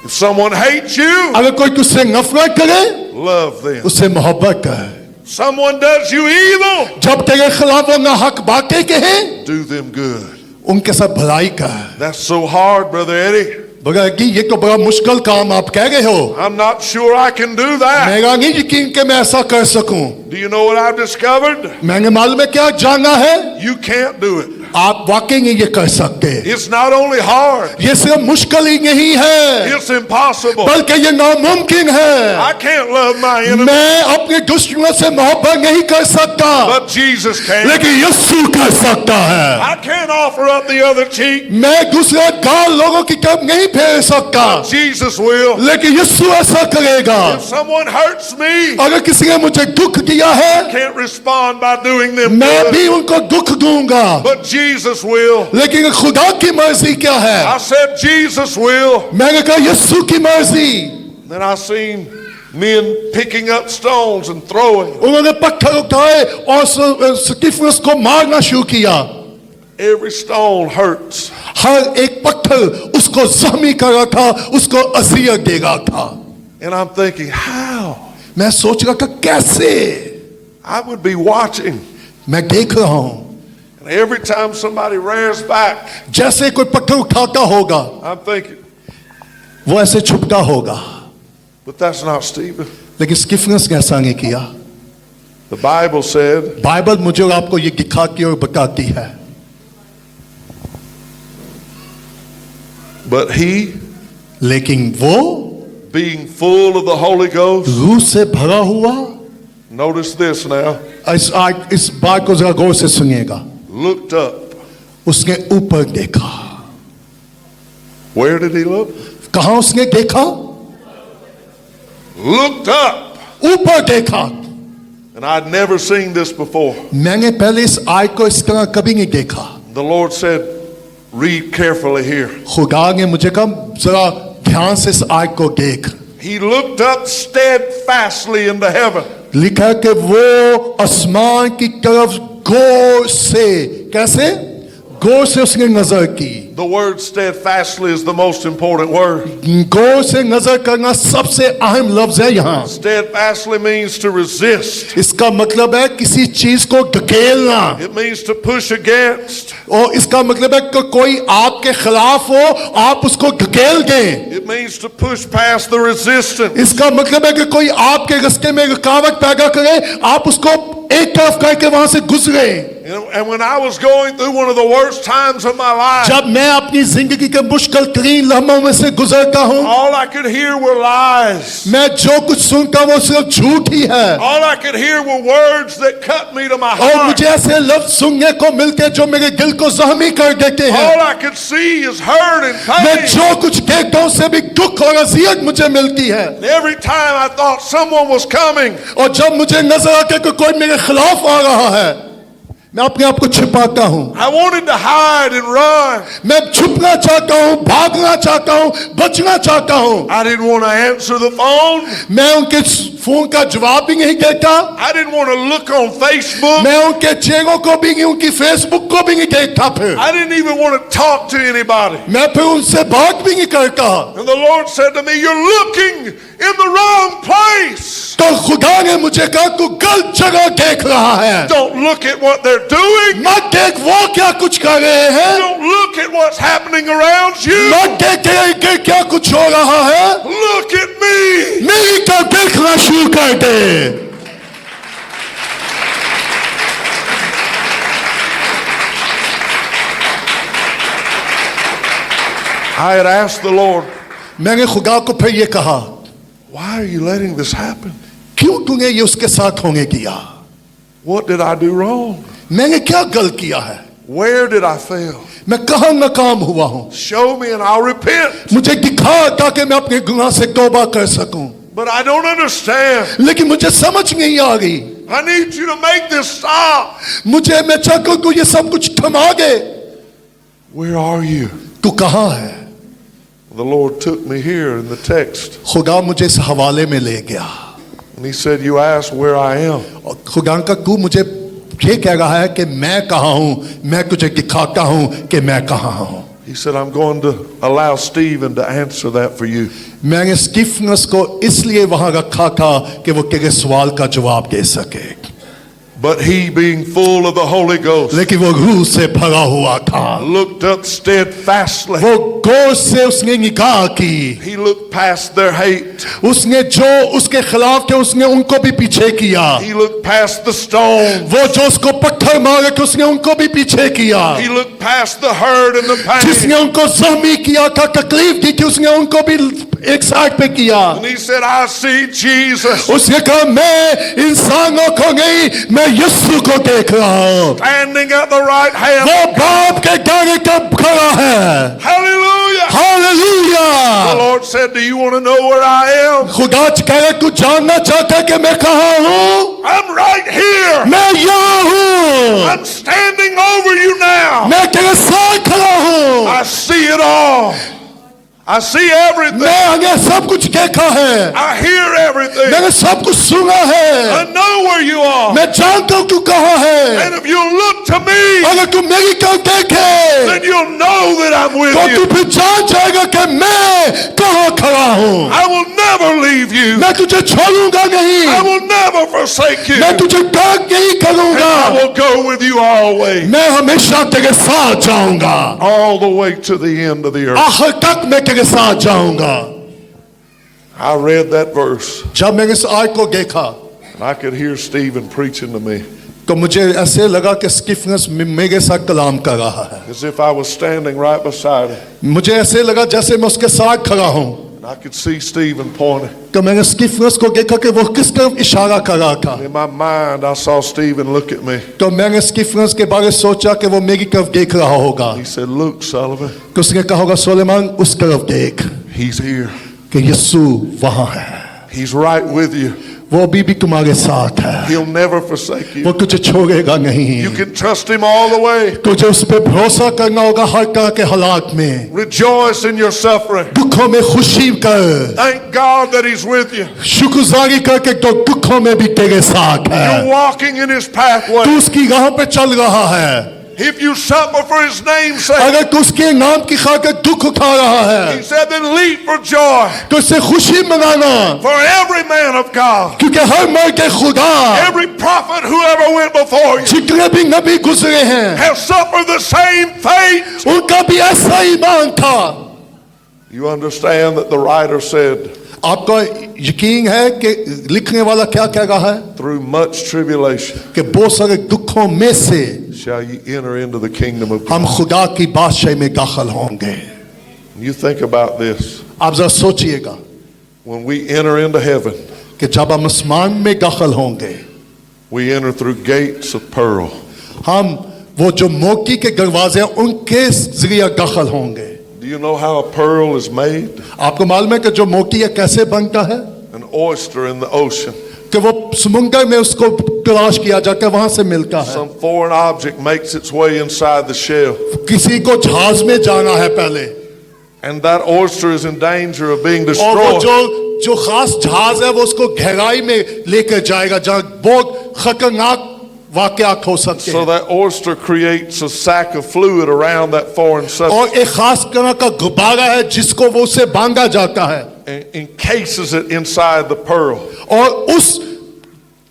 If someone hates you, अगर कोई तुझसे नफरत करे, love them. उससे मोहब्बत कर। Someone does you evil, जब तेरे खिलाफ वो नाहक बातें कहे, do them good. उनके साथ भलाई कर। That's so hard, Brother Eddie. बगैर कि ये तो बड़ा मुश्किल काम आप कह रहे हो, I'm not sure I can do that. मेरा नहीं यकीन कि मैं ऐसा कर सकूं। Do you know what I've discovered? मैंने मालूम है क्या जाना है, You can't do it. आप वाकई नहीं ये कर सकते। It's not only hard, ये सिर्फ मुश्किल ही नहीं है, it's impossible. बल्कि ये नामुमकिन है। I can't love my enemy, मैं अपने दुश्मनों से मोहब्बत नहीं कर सकता, but Jesus can. लेकिन यीशु कर सकता है। I can't offer up the other cheek, मैं दूसरा गाल लोगों की तरफ नहीं फेर सकता, Jesus will. लेकिन यीशु ऐसा करेगा। If someone hurts me, अगर किसी ने मुझे दुख दिया है, can't respond by doing them मैं good, भी उनको दुख दूंगा, but Jesus will. लेकिन खुदा की मर्जी क्या है? I said Jesus will. मैंने कहा यीशु की मर्जी। Then I seen men picking up stones and throwing. उन्होंने पत्थर उठाए और स्टीफनस को मारना शुरू किया। Every stone hurts. हर एक पत्थर उसको जख्मी कर रहा था, उसको अजियत दे रहा था। And I'm thinking, how? मैं सोच रहा था कैसे? I would be watching. मैं देख रहा हूं And every time somebody rears back, जैसे कोई पत्थर उठाता होगा, I'm thinking, वो ऐसे छुपता होगा, but that's not Stephen. लेकिन स्टीफनस ने ऐसा नहीं किया। The Bible said, बाइबल मुझे और आपको ये दिखाती और बताती है, but he, लेकिन वो being full of the Holy Ghost, रूह से भरा हुआ, notice this now, इस बात को जरा गौर से सुनिएगा, looked up. उसने ऊपर देखा। Where did he look? कहां उसने देखा? Looked up. ऊपर देखा। And I'd never seen this before. मैंने पहले इस आयत को इस तरह कभी नहीं देखा। The Lord said, read carefully here. खुदा ने मुझे कहा जरा ध्यान से इस आयत को देख। He looked up steadfastly into heaven. लिखा कि वो आसमान की तरफ गौर से, कैसे? गौर से उसने नजर की। The word steadfastly is the most important word. गौर से नजर करना सबसे अहम लफ्ज है यहाँ। Steadfastly means to resist. इसका मतलब है किसी चीज को धकेलना, It means to push against. और इसका मतलब है कि कोई आपके खिलाफ हो, आप उसको धकेल दें। It means to push past the resistance. इसका मतलब है कि कोई आपके रास्ते में रुकावट पैदा करे, आप उसको एक तरफ करके वहां से गुजरे। And when I was going through one of the worst times of my life, जब मैं अपनी जिंदगी के मुश्किल तरीन लम्हों में से गुजरता हूँ, all I could hear were lies. मैं जो कुछ सुनता हूँ वो सिर्फ झूठ ही है, All I could hear were words that cut me to my और heart. मुझे ऐसे लफ्ज सुनने को मिलते जो मेरे दिल को जख्मी कर देते हैं। All I could see is hurt and मैं pain. जो कुछ देखता हूँ उससे भी दुख और अजियत मुझे मिलती है, And every time I thought someone was coming, और जब मुझे नजर आता है कि कोई मेरे खिलाफ आ रहा है, मैं अपने आप को छिपाता हूँ। I wanted to hide and run. मैं छुपना चाहता हूँ, भागना चाहता हूँ, बचना चाहता हूँ। I didn't want to answer the phone. मैं उनके फोन का जवाब भी नहीं देता, I didn't want to look on Facebook. मैं उनके चेहरों को भी नहीं, उनकी फेसबुक को भी नहीं देखता, फिर I didn't even want to talk to anybody. मैं फिर उनसे बात भी नहीं करता। And the Lord said to me, "You're looking in the wrong place. तो खुदा ने मुझे कहा तू गलत जगह देख रहा है, Don't look at what they're doing. मत देख वो क्या कुछ कर रहे हैं, Don't look at what's happening around you. मत देख के क्या कुछ हो रहा है, Look at me." मेरी तरफ देखना शुरू कर दे। I had asked the Lord, मैंने खुदा को फिर ये कहा, "Why are you letting this happen? क्यों तूने ये उसके साथ होने दिया? What did I do wrong? मैंने क्या गलत किया है? Where did I fail? मैं कहाँ नाकाम हुआ हूँ? Show me and I'll repent." मुझे दिखा ताकि मैं अपने गुनाह से तौबा कर सकूं। But I don't understand. लेकिन मुझे समझ नहीं आ रही। I need you to make this stop. मैं चाहता हूं तू ये सब कुछ थमा दे। Where are you? तू कहाँ है? The Lord took me here in the text. खुदा मुझे इस हवाले में ले गया, And he said, "You asked where I am." और खुदा का तू मुझे ये कह रहा है कि मैं कहाँ हूँ, मैं तुझे दिखाता हूँ कि मैं कहाँ हूँ। He said, "I'm going to allow Stephen to answer that for you." मैंने स्टीफनस को इसलिए वहां रखा था कि वो तेरे सवाल का जवाब दे सके, But he, being full of the Holy Ghost, लेकिन वो रूह से भरा हुआ था। looked up steadfastly. वो गौर से उसने निगाह की, He looked past their hate. उसने जो उसके खिलाफ थे उसने उनको भी पीछे किया, He looked past the stone. वो जो उसको पत्थर मारे थे उसने उनको भी पीछे किया, He looked past the hurt and the जिसने pain. उनको जख्मी किया था, तकलीफ दी थी, उसने उनको भी एक साइड पे किया। And he said, "I see Jesus उसने कहा मैं इंसानों को नहीं, मैं यीशु को देख रहा हूँ, standing at the right hand." वो बाप के दाहिने तरफ खड़ा है। Hallelujah. The hallelujah. Lord said, "Do you want to know where I am?" खुदा कह रहे तू जानना चाहता है कि मैं कहाँ हूँ? I'm right here. मैं यहाँ हूँ, I'm standing over you now. मैं तेरे साथ खड़ा हूँ, I see it all. I see everything. मैंने सब कुछ देखा है, I hear everything. मैंने सब कुछ सुना I है, know where you are. मैं जानता हूँ तू कहाँ है। And if you'll look to me, अगर तू मेरी तरफ देखे then you'll know that I'm with तो तू you. फिर जान जाएगा कि मैं कहाँ खड़ा हूँ। I will never leave you. मैं तुझे छोड़ूंगा नहीं, I will never forsake you. मैं तुझे त्याग नहीं And करूंगा, I will go with you always, मैं हमेशा तेरे साथ जाऊंगा, all the way to the end of the earth. आखिर तक मैं तेरे साथ जाऊंगा। I read that verse, जब मैंने इस आयत को देखा and I could hear Stephen preaching to me तो मुझे ऐसे लगा कि स्टीफनस मेरे साथ कलाम कर रहा है। as if I was standing right beside him. मुझे ऐसे लगा जैसे मैं उसके साथ खड़ा हूँ। And I could see Stephen pointing. तो मैंने स्टीफनस को देखा कि वो किस तरफ इशारा कर रहा था। In my mind, I saw Stephen look at me. तो मैंने स्टीफनस के बारे में सोचा कि वो मेरी तरफ देख रहा होगा। He said, "Look, Sullivan, तो उसने कहा होगा सोलेमान उस तरफ देख he's here. कि यीशु वहां है, He's right with you. वो अभी भी तुम्हारे साथ है, He'll never forsake वो you. तुझे छोड़ेगा नहीं। You can trust him all the way. तुझे उस पर भरोसा करना होगा हर तरह के हालात में। Rejoice in your suffering. दुखों में खुशी कर, Thank God that he's with you. शुक्रगुजारी करके तो दुखों में भी तेरे साथ You're है। walking in his तू pathway. उसकी राह पे चल रहा है, if you suffer for his name's sake, अगर तू उसके नाम की खातिर दुख उठा रहा he है said, then leap for joy. तो इससे खुशी मनाना, For every man of God, क्योंकि हर मर्द खुदा, every prophet who ever went before you, जितने भी नबी गुजरे हैं, have suffered the same fate. उनका भी ऐसा ईमान था। You understand that the writer said, आपको यकीन है कि लिखने वाला क्या कह रहा है through much tribulation कि बहुत सारे दुखों में से shall ye enter into the kingdom of God. हम खुदा की बादशाही में दाखिल होंगे। You think about this. आप जरा सोचिएगा When we enter into heaven, कि जब हम आसमान में दाखिल होंगे, we enter through gates of pearl. हम वो जो मोती के दरवाजे हैं उनके जरिए दाखिल होंगे। Do you know how a pearl is made? आपको मालूम है कि जो मोती है कैसे बनता है? An oyster in the ocean. कि वो समुंदर में उसको तलाश किया जाता है, वहां से मिलता है। Some foreign object makes its way inside the shell. किसी को जहाज में जाना है पहले, And that oyster is in danger of being और वो destroyed. जो खास जहाज है वो उसको गहराई में लेकर जाएगा जहां बहुत खतरनाक वाकयात हो सकते So हैं, that oyster creates a sack of fluid around that foreign substance और एक खास तरह का गुब्बारा है जिसको वो उससे बांधा जाता है, and encases it inside the pearl. और उस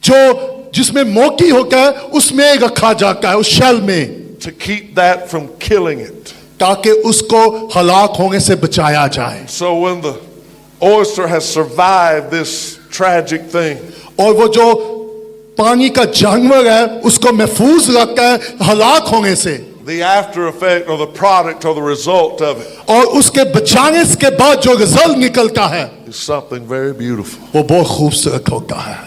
जो जिसमें मोती होता है उसमें रखा जाता है, उस शेल में, To keep that from killing it. ताकि उसको हलाक होने से बचाया जाए। So when the oyster has survived this tragic thing, और वो जो पानी का जानवर है उसको महफूज रखता है हलाक होने से, the after effect or the product or the result of it और उसके बचाने के बाद जो रिजल्ट निकलता है is something very beautiful. वो बहुत खूबसूरत होता है।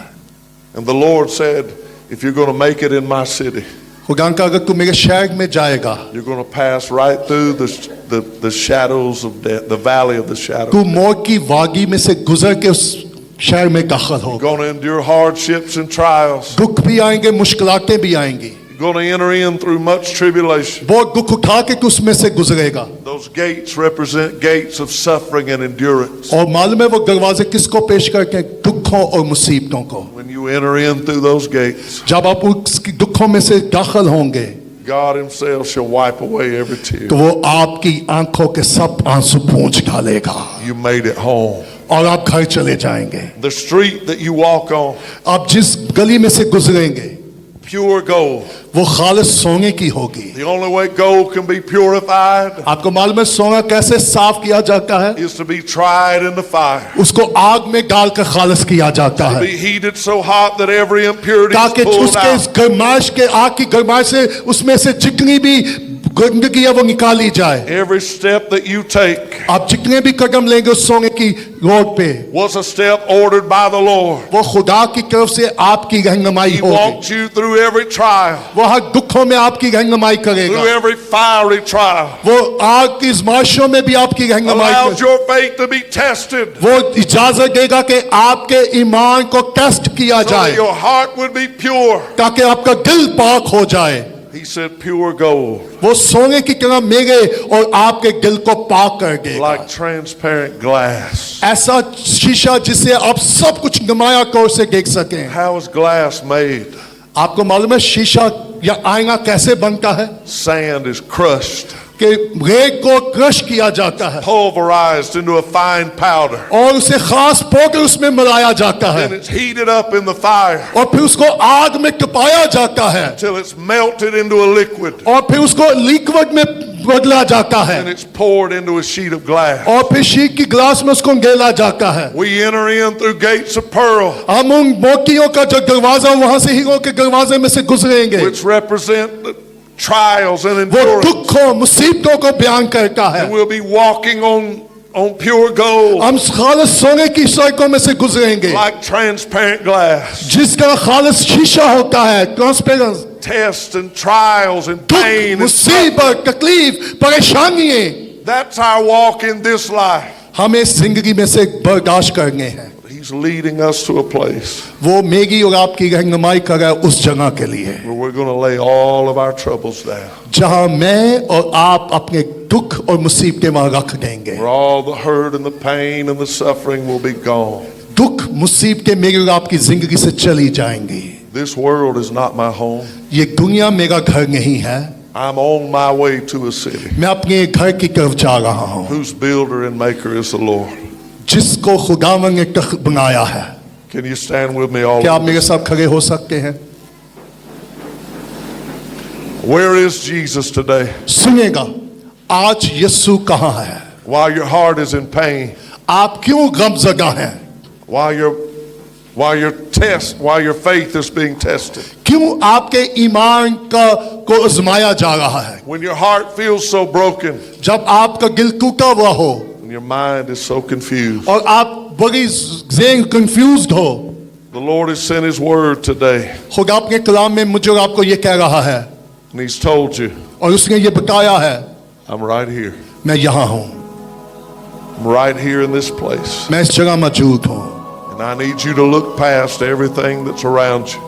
And the Lord said, if you're going to make it in my city, खुदा का अगर तू मेरे शहर में जाएगा, you're going to pass right through the shadows of death, the valley of the shadow. तू मौत की वागी में से गुजर के उस शहर में दाखिल You're होगा। going to endure hardships and trials. दुख भी आएंगे, मुश्किलातें भी आएंगी, You're going to enter in through much tribulation. बहुत दुख उठा के तू उसमें से गुजरेगा। Those gates represent gates of suffering and endurance. और मालूम है वो दरवाजे किसको पेश करते हैं? दुखों और मुसीबतों को। When you enter in through those gates, जब आप उस दुखों में से दाखिल होंगे God himself shall wipe away every tear. तो वो आपकी आंखों के सब आंसू पोंछ डालेगा You made it home. और आप घर चले जाएंगे। The street that you walk on, आप जिस गली में से गुजरेंगे pure gold. वो खालिस सोने की होगी। The only way gold can be purified आपको मालूम है सोना कैसे साफ किया जाता है? is to be tried in the fire. उसको आग में डालकर खालिस किया जाता To है, be heated so hot that every impurity is ताकि pulled उसके out. गर्माश के आग की गर्माश से उसमें से जितनी भी गंदगी है वो निकाली जाए। Every step that you take आप जितने भी कदम लेंगे उस सोने की रोड पे, was a step ordered by the Lord. वो खुदा की तरफ से आपकी रहनुमाई He होगी। walked you through every trial, वो हर दुखों में आपकी रहनुमाई through करेगा, every fiery trial. वो आग की आजमाइशों में भी आपकी रहनुमाई Allowed करेगा। your faith to be tested वो इजाजत देगा कि आपके ईमान को टेस्ट किया so जाए, that your heart would be pure. ताकि आपका दिल पाक हो जाए। He said, pure gold, वो सोने की तरह मेरे और आपके दिल को पाक कर देगा, like transparent glass. ऐसा शीशा जिसे आप सब कुछ नुमाया तौर से देख सकें। How is glass made? आपको मालूम है शीशा या आईना कैसे बनता है? Sand is crushed, कि रेत को क्रश किया जाता है pulverized into a fine powder. और उसे खास पाउडर उसमें मिलाया जाता है Then it's heated up in the fire और फिर उसको आग में तपाया जाता है till it's melted into a liquid. और फिर उसको लिक्विड में बदला जाता है And it's poured into a sheet of glass. और फिर शीट की ग्लास में उसको गेला जाता है। We enter in through gates of pearl, हम उन मोतियों का जो दरवाजा वहां से हीरो के दरवाजे में से गुजरेंगे, which represent the trials and वो endurance. दुखों मुसीबतों को बयान करता है। And we'll be walking on pure gold, हम खालिस सोने की सड़कों में से गुजरेंगे like transparent glass. जिसका खालिस शीशा होता है, transparent. Tests and trials and दुख, pain. And मुसीबत, तकलीफ, परेशानियां, that's our walk in this life. हमें इस जिंदगी में से बर्दाश्त करने हैं। He's leading us to a place वो मेरी और आपकी रहनुमाई कर रहा है उस जगह के लिए where we're going to lay all of our troubles down, जहां मैं और आप अपने दुख और मुसीबतें वहां रख देंगे। where all the hurt and the pain and the suffering will be gone. दुख मुसीबतें मेरी और आपकी जिंदगी से चली जाएंगी। This world is not my home. ये दुनिया मेरा घर नहीं है। I'm on my way to a city मैं अपने घर की तरफ जा रहा हूँ whose builder and maker is the Lord. जिसको खुदावन ने तख्त बनाया है। Can you stand with me all? क्या आप मेरे साथ खड़े हो सकते हैं? Where is Jesus today? सुनिएगा, आज यीशु कहाँ है? While your heart is in pain, आप क्यों गमज़दा हैं? while your faith is being tested, क्यों आपके ईमान को आजमाया जा रहा है? when your heart feels so broken, जब आपका दिल टूटा हुआ हो when your mind is so confused, और आप बड़ी ज़ेन कंफ्यूज्ड हो, the Lord has sent His word today, खुदा अपने कलाम में मुझे और आपको ये कह रहा है and He's told you, और उसने ये बताया है, I'm right here. मैं यहाँ हूँ, I'm right here in this place. मैं इस जगह मौजूद हूँ। And I need you to look past everything that's around you.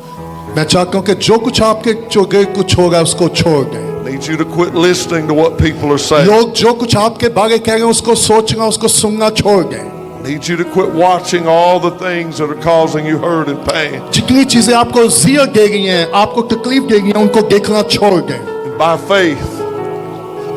मैं चाहता हूँ कि जो कुछ आपके जो कुछ होगा उसको छोड़ दें। I need you to quit listening to what people are saying. लोग जो कुछ आपके बारे कह रहे हैं उसको सोचना, उसको सुनना छोड़ दें। I need you to quit watching all the things that are causing you hurt and pain. जितनी चीजें आपको ज़िया दे रही हैं, आपको तकलीफ दे रही हैं, उनको देखना छोड़ दें। And by faith,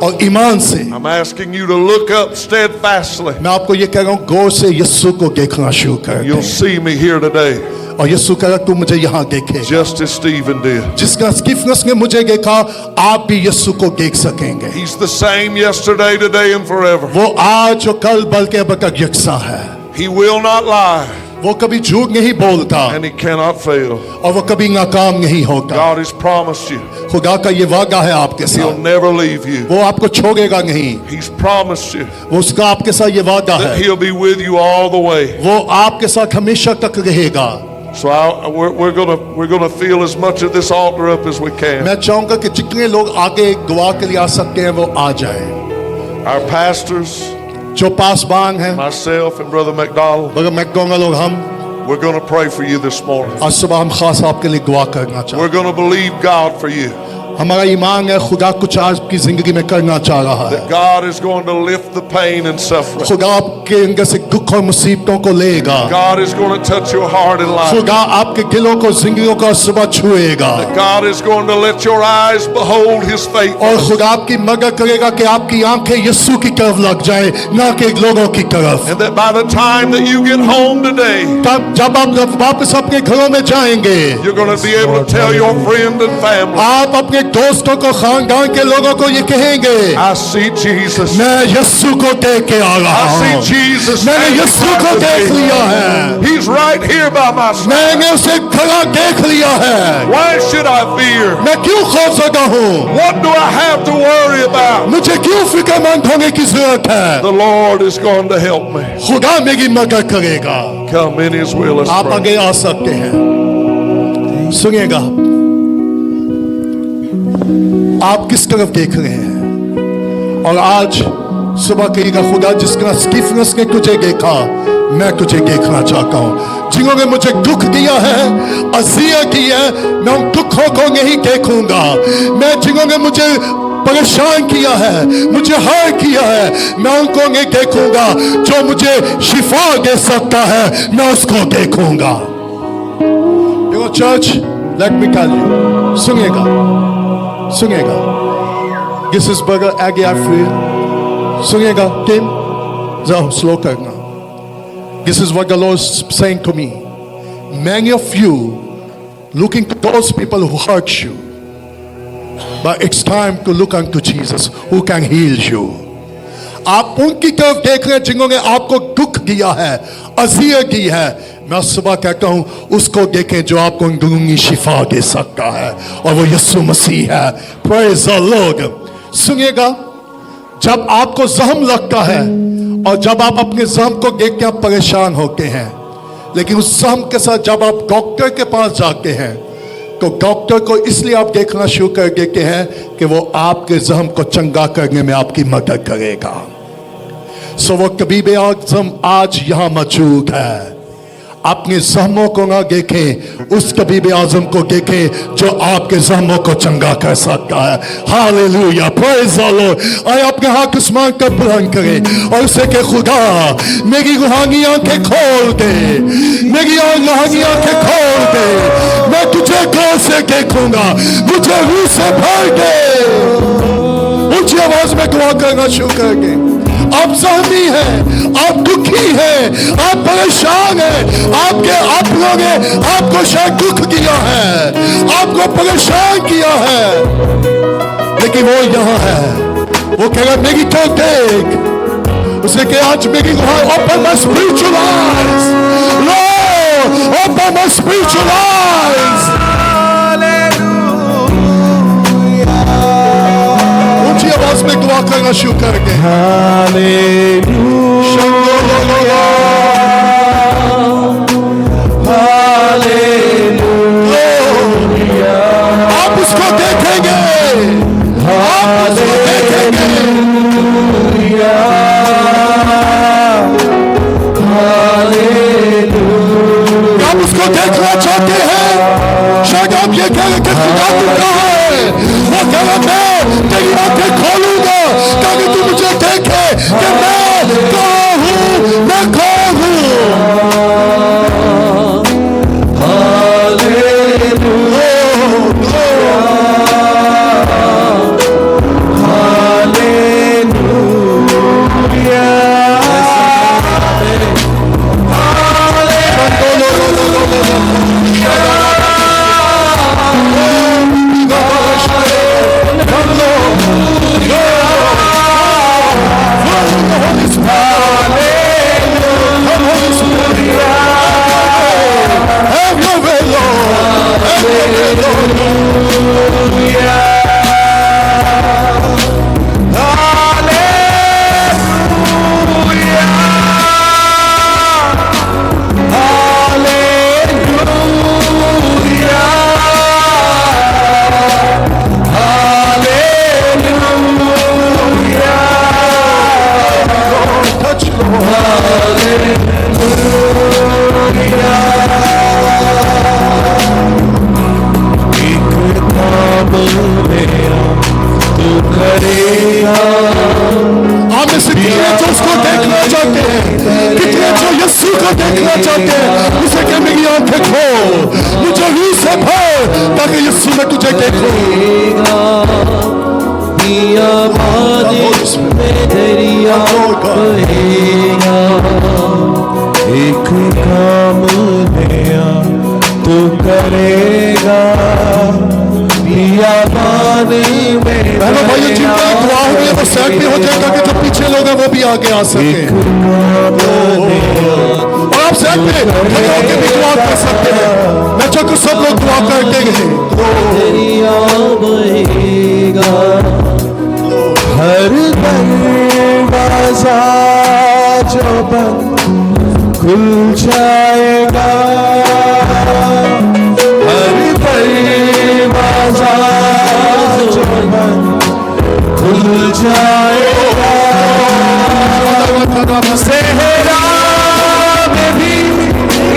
और ईमान से I'm asking you to look up steadfastly. मैं आपको ये कह रहा हूँ, गौर से यीशु को देखना शुरू कर You'll दें। see me here today, और यीशु कह रहा, तू मुझे यहाँ देखे। just as Stephen did. जिसका स्टीफनस ने मुझे देखा, आप भी यीशु को देख सकेंगे। He's the same yesterday, today, and forever. वो आज और कल बल्कि अब तक यकसा है। He will not lie, वो कभी झूठ नहीं बोलता and He cannot fail. और वो कभी नाकाम नहीं होता। God has promised you खुदा का ये वादा है आपके He'll साथ, never leave you. वो आपको छोड़ेगा नहीं। He's promised you वो उसका आपके साथ ये वादा that है, He'll be with you all the way. वो आपके साथ हमेशा तक रहेगा। So we're gonna feel as much of this altar up as we can. मैं चाहूंगा कि जितने लोग आगे दुआ के लिए आ सकते हैं वो आ जाएं। Our pastors, जो पासबान हैं, myself and Brother McDonald, बगैर मैकडोनल्ड लोग हम we're gonna pray for you this morning. आज सुबह हम खास आपके लिए दुआ करना चाहते We're gonna believe God for you. हैं। हमारा ईमान है खुदा कुछ आज की जिंदगी में करना चाह रहा है। That God is going to lift the pain and suffering. खुदा आपके अंदर से दुख और मुसीबतों को लेगा। God is going to touch your heart and life. खुदा आपके दिलों को, जिंदगियों को सुबह छुएगा God is going to let your eyes behold His और faithfulness. खुदा आपकी मदद करेगा कि आपकी आंखें यीशु की तरफ लग जाए, ना कि लोगों की तरफ। And that by the time that you get home today, तब जब आप वापस अपने घरों में जाएंगे, you're going to be able to tell your friend and family, आप अपने दोस्तों को, खानदान के लोगों को ये कहेंगे, I see Jesus. मैं यीशु को देख के आ रहा I हूँ, see Jesus. मैंने standing यीशु right को with देख me. लिया है, He's right here by my side. मैंने उसे खड़ा देख लिया है। Why should I fear? मैं क्यों खौफ ज़दा हूँ? What do I have to worry about? मुझे क्यों फिक्रमंद होने की जरूरत है? The Lord is going to help me. खुदा मेरी मदद करेगा। Come in His will. Let's आप pray. आगे आ सकते हैं। सुनिएगा, आप किस तरफ देख रहे हैं? और आज सुबह कहेगा, खुदा जिसका स्टीफनस ने तुझे देखा, मैं तुझे देखना चाहता हूँ। जिन्होंने मुझे दुख दिया है, अज़िया की है, मैं उन दुखों को नहीं देखूंगा। मैं जिन्होंने मुझे परेशान किया है, मुझे हार किया है, मैं उनको नहीं देखूंगा। जो मुझे शिफा दे सकता है, मैं उसको देखूंगा। देखो church, let me tell you, सुनिएगा, सुनिएगा, दिस इज बर्गर आगे आप सुनिएगा, टीम जाओ स्लो करना। This is what the Lord is saying to me. Many of you looking to those people who hurt you, but it's time to look unto Jesus who can heal you. आप उनकी तरफ देख रहे हैं जिन्होंने आपको दुख दिया है, अज़ियत दी है। मैं सुबह कहता हूं, उसको देखें जो आपको अंदरूनी शिफा दे सकता है, और वो यीशु मसीह है। Praise the Lord. सुनिएगा, जब आपको जख्म लगता है और जब आप अपने जख्म को देख के आप परेशान होते हैं, लेकिन उस जख्म के साथ जब आप डॉक्टर के पास जाते हैं, तो डॉक्टर को इसलिए आप देखना शुरू कर देते हैं कि वो आपके जख्म को चंगा करने में आपकी मदद करेगा। सो वो तबीब आज़म आज यहाँ मौजूद है। अपने जख्मों को ना देखें, उस तबीब आज़म को देखें जो आपके जख्मों को चंगा कर सकता है। Hallelujah, praise the Lord. आए अपने हाथ आसमान का बुलंद करें और उसे के खुदा मेरी रूहानी आंखें खोल दे, मेरी रूहानी आंखें खोल दे। मैं तुझे मैं कौन से देखूंगा, मुझे रूह से भर दे। ऊंची आवाज में दुआ करना शुरू करेंगे। आप सहमी हैं, आप दुखी हैं, आप परेशान हैं, आपके अपनों ने आपको शायद दुख दिया है, आपको परेशान किया है, लेकिन वो यहाँ है। वो कह रहा मेरी तो देख, उसे कहा आज मेरी open my spiritual eyes, Lord open my spiritual eyes। ऊंची आवाज में दुआ करना शुरू करेंगे। आप उसको देखेंगे, आप उसको देखेंगे। आप उसको देखना चाहते हैं, शायद आप ये कह रहे कि खुदा तू कहाँ है। वो कह रहा मैं तेरी आंखें खोलूंगा ताकि तू मुझे देखे कि मैं कौन हूँ, मैं कौन हूँ। आगे आ सके और आप साथ में खड़े होकर भी दुआ कर सकते हैं। मैं चाहूँ सब लोग दुआ करते हैं। हर दरवाजा जो बंद खुल जाएगा, हर दरवाजा जो बंद खुल जाएगा। सेहरा में भी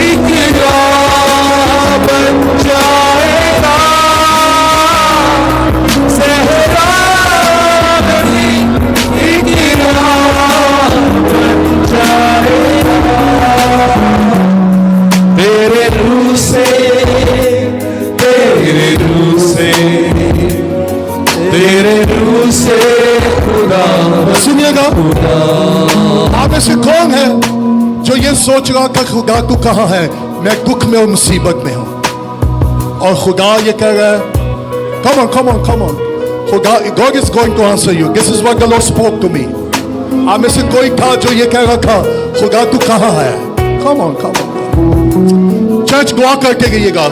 एक राह बन जाएगा, सेहरा में भी एक राह बन जाएगा। तेरे रूह से, तेरे रूह से, तेरे रूह से खुदा। सुनिएगा, आप में से कौन है जो ये सोच रहा कि खुदा तू कहाँ है, मैं दुख में और मुसीबत में हूं, और खुदा ये कह रहा है come on, come on, come on, खुदा, God is going to answer you. This is what the Lord spoke to me. आप में से कोई था जो ये कह रहा था खुदा तू कहाँ है। Come on, come on. Church दुआ करके गइएगा।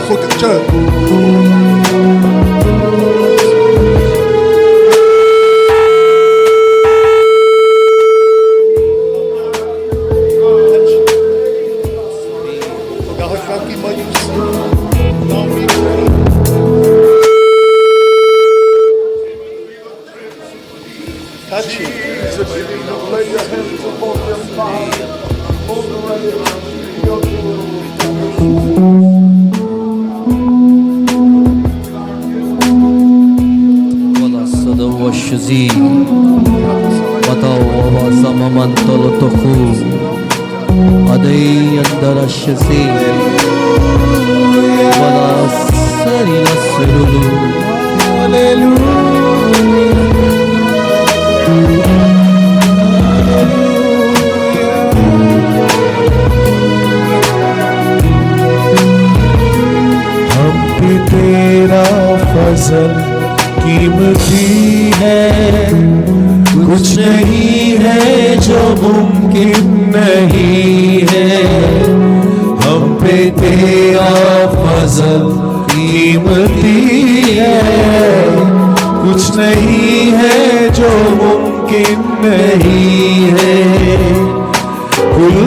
हम पे तेरा फजल कीमती है, कुछ नहीं है जो मुमकिन नहीं है। हम पे तेरा फजल कीमती है, कुछ नहीं है जो मुमकिन नहीं है। कुल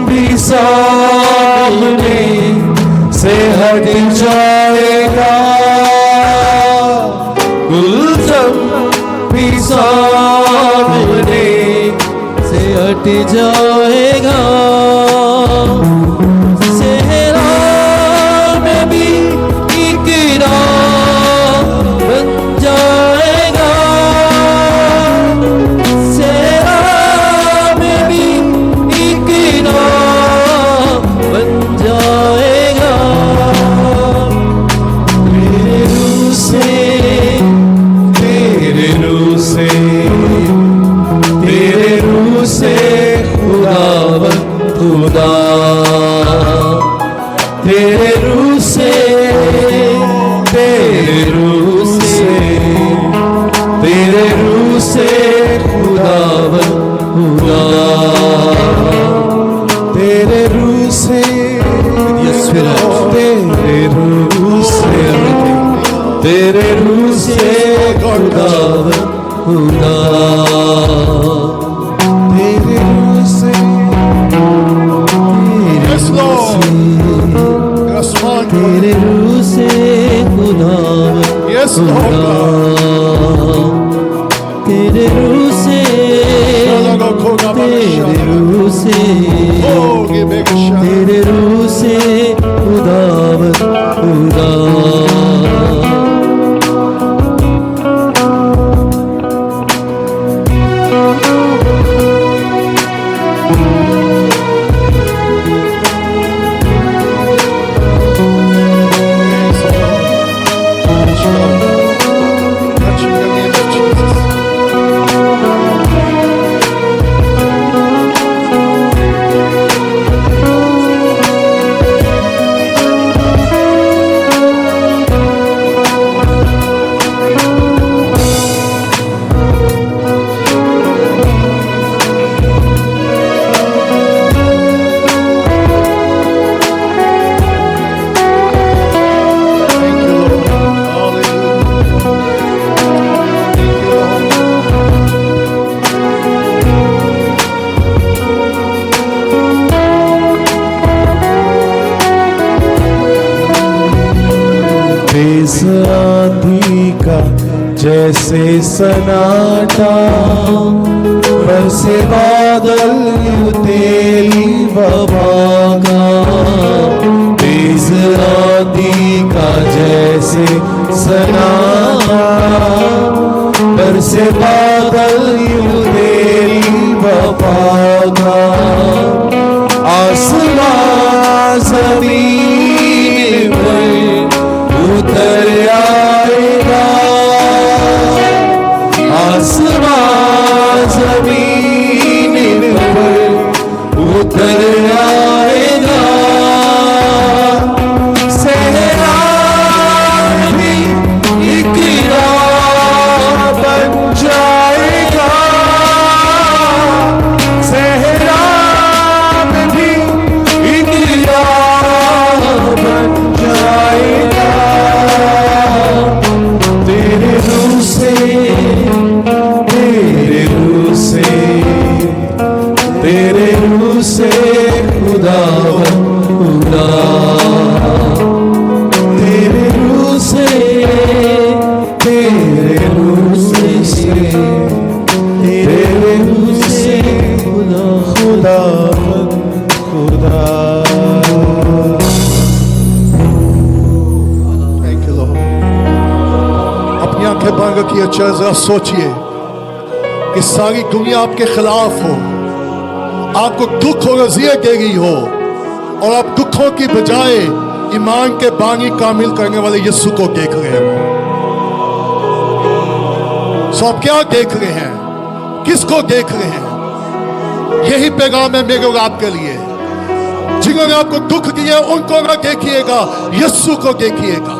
भी सामने से हट जाएगा, गुलशन भी सामने से हट जाएगा। सेहरा में भी इकरार बन जाएगा, सेहरा में भी इकरार बन जाएगा। तेरे रूह से, तेरे रूह से, तेरे रूह से खुदावंद खुदा, तेरे रूह से, तेरे रूह से, तेरे रूह से खुदावंद खुदा, तेरे रूह से, तेरे रूह से, तेरे रूह से खुदावंद खुदा, तेरे रूह से, Yes, Lord. Yes, Lord. तेरे रूह से खुदावंद Yes, Lord. तेरे रूह से, तेरे रूह से, Oh, give me a shout. तेरे रूह से खुदावंद खुदा। Touching the name of Jesus. Thank you, Lord. Hallelujah. Thank you, Lord. तेज आंधी का जैसे सन्नाटा, बरसे बादल यूं तेरी वबा का। तेज आंधी का जैसे सन्नाटा, बरसे बादल यूं तेरी वबा का। आसमां जमीन पर उतर आएगा, आसमां जमीन पर उतर आएगा। सेहरा भी इकरार बन जाएगा, सेहरा भी इकरार बन जाएगा। तेरे रूह से, तेरे रूह से, तेरे रूह से खुदावंद खुदा, तेरे रूह से, तेरे रूह से, तेरे रूह से खुदावंद खुदा। Thank you, Lord. अपनी आंखें बंद रखिए, अच्छा जरा सोचिए कि सारी दुनिया आपके खिलाफ हो, आपको दुख और अजियत दे रही हो, और आप दुखों की बजाय ईमान के बानी कामिल करने वाले यीशु को देख रहे हो। सो आप क्या देख रहे हैं, किसको देख रहे हैं? यही पैगाम है मेरे और आपके लिए। जिन्होंने आपको दुख दिए उनको ना देखिएगा, यीशु को देखिएगा।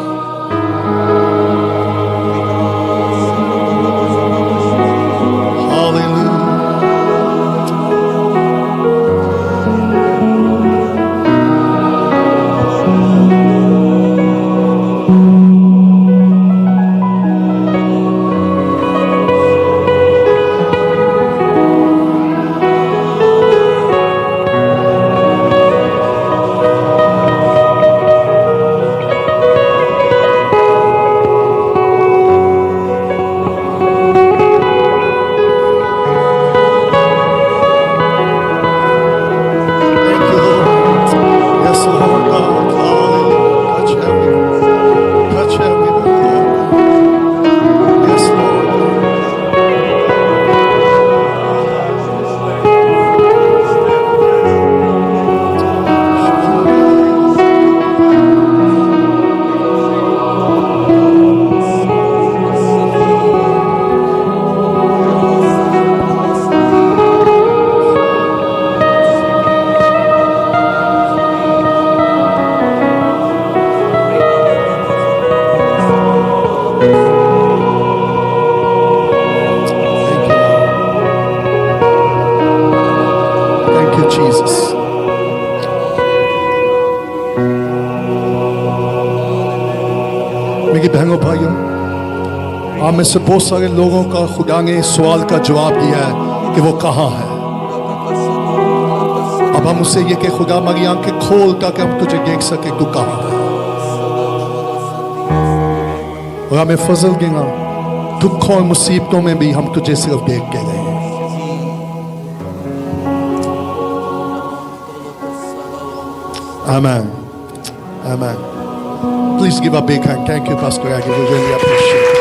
Jesus. मेरी बहनों भाइयों, आप में से बहुत सारे लोगों का खुदा ने इस सवाल का जवाब दिया है कि वो कहाँ है। अब हम उससे ये कि खुदा हमारी आंखें खोल ताकि हम तुझे देख सके तू कहाँ है, और हमें फजल देना दुखों और मुसीबतों में भी हम तुझे सिर्फ देख के रहे। Amen. Amen. Please give a big hand. Thank you, Pastor Aggie. We really appreciate it.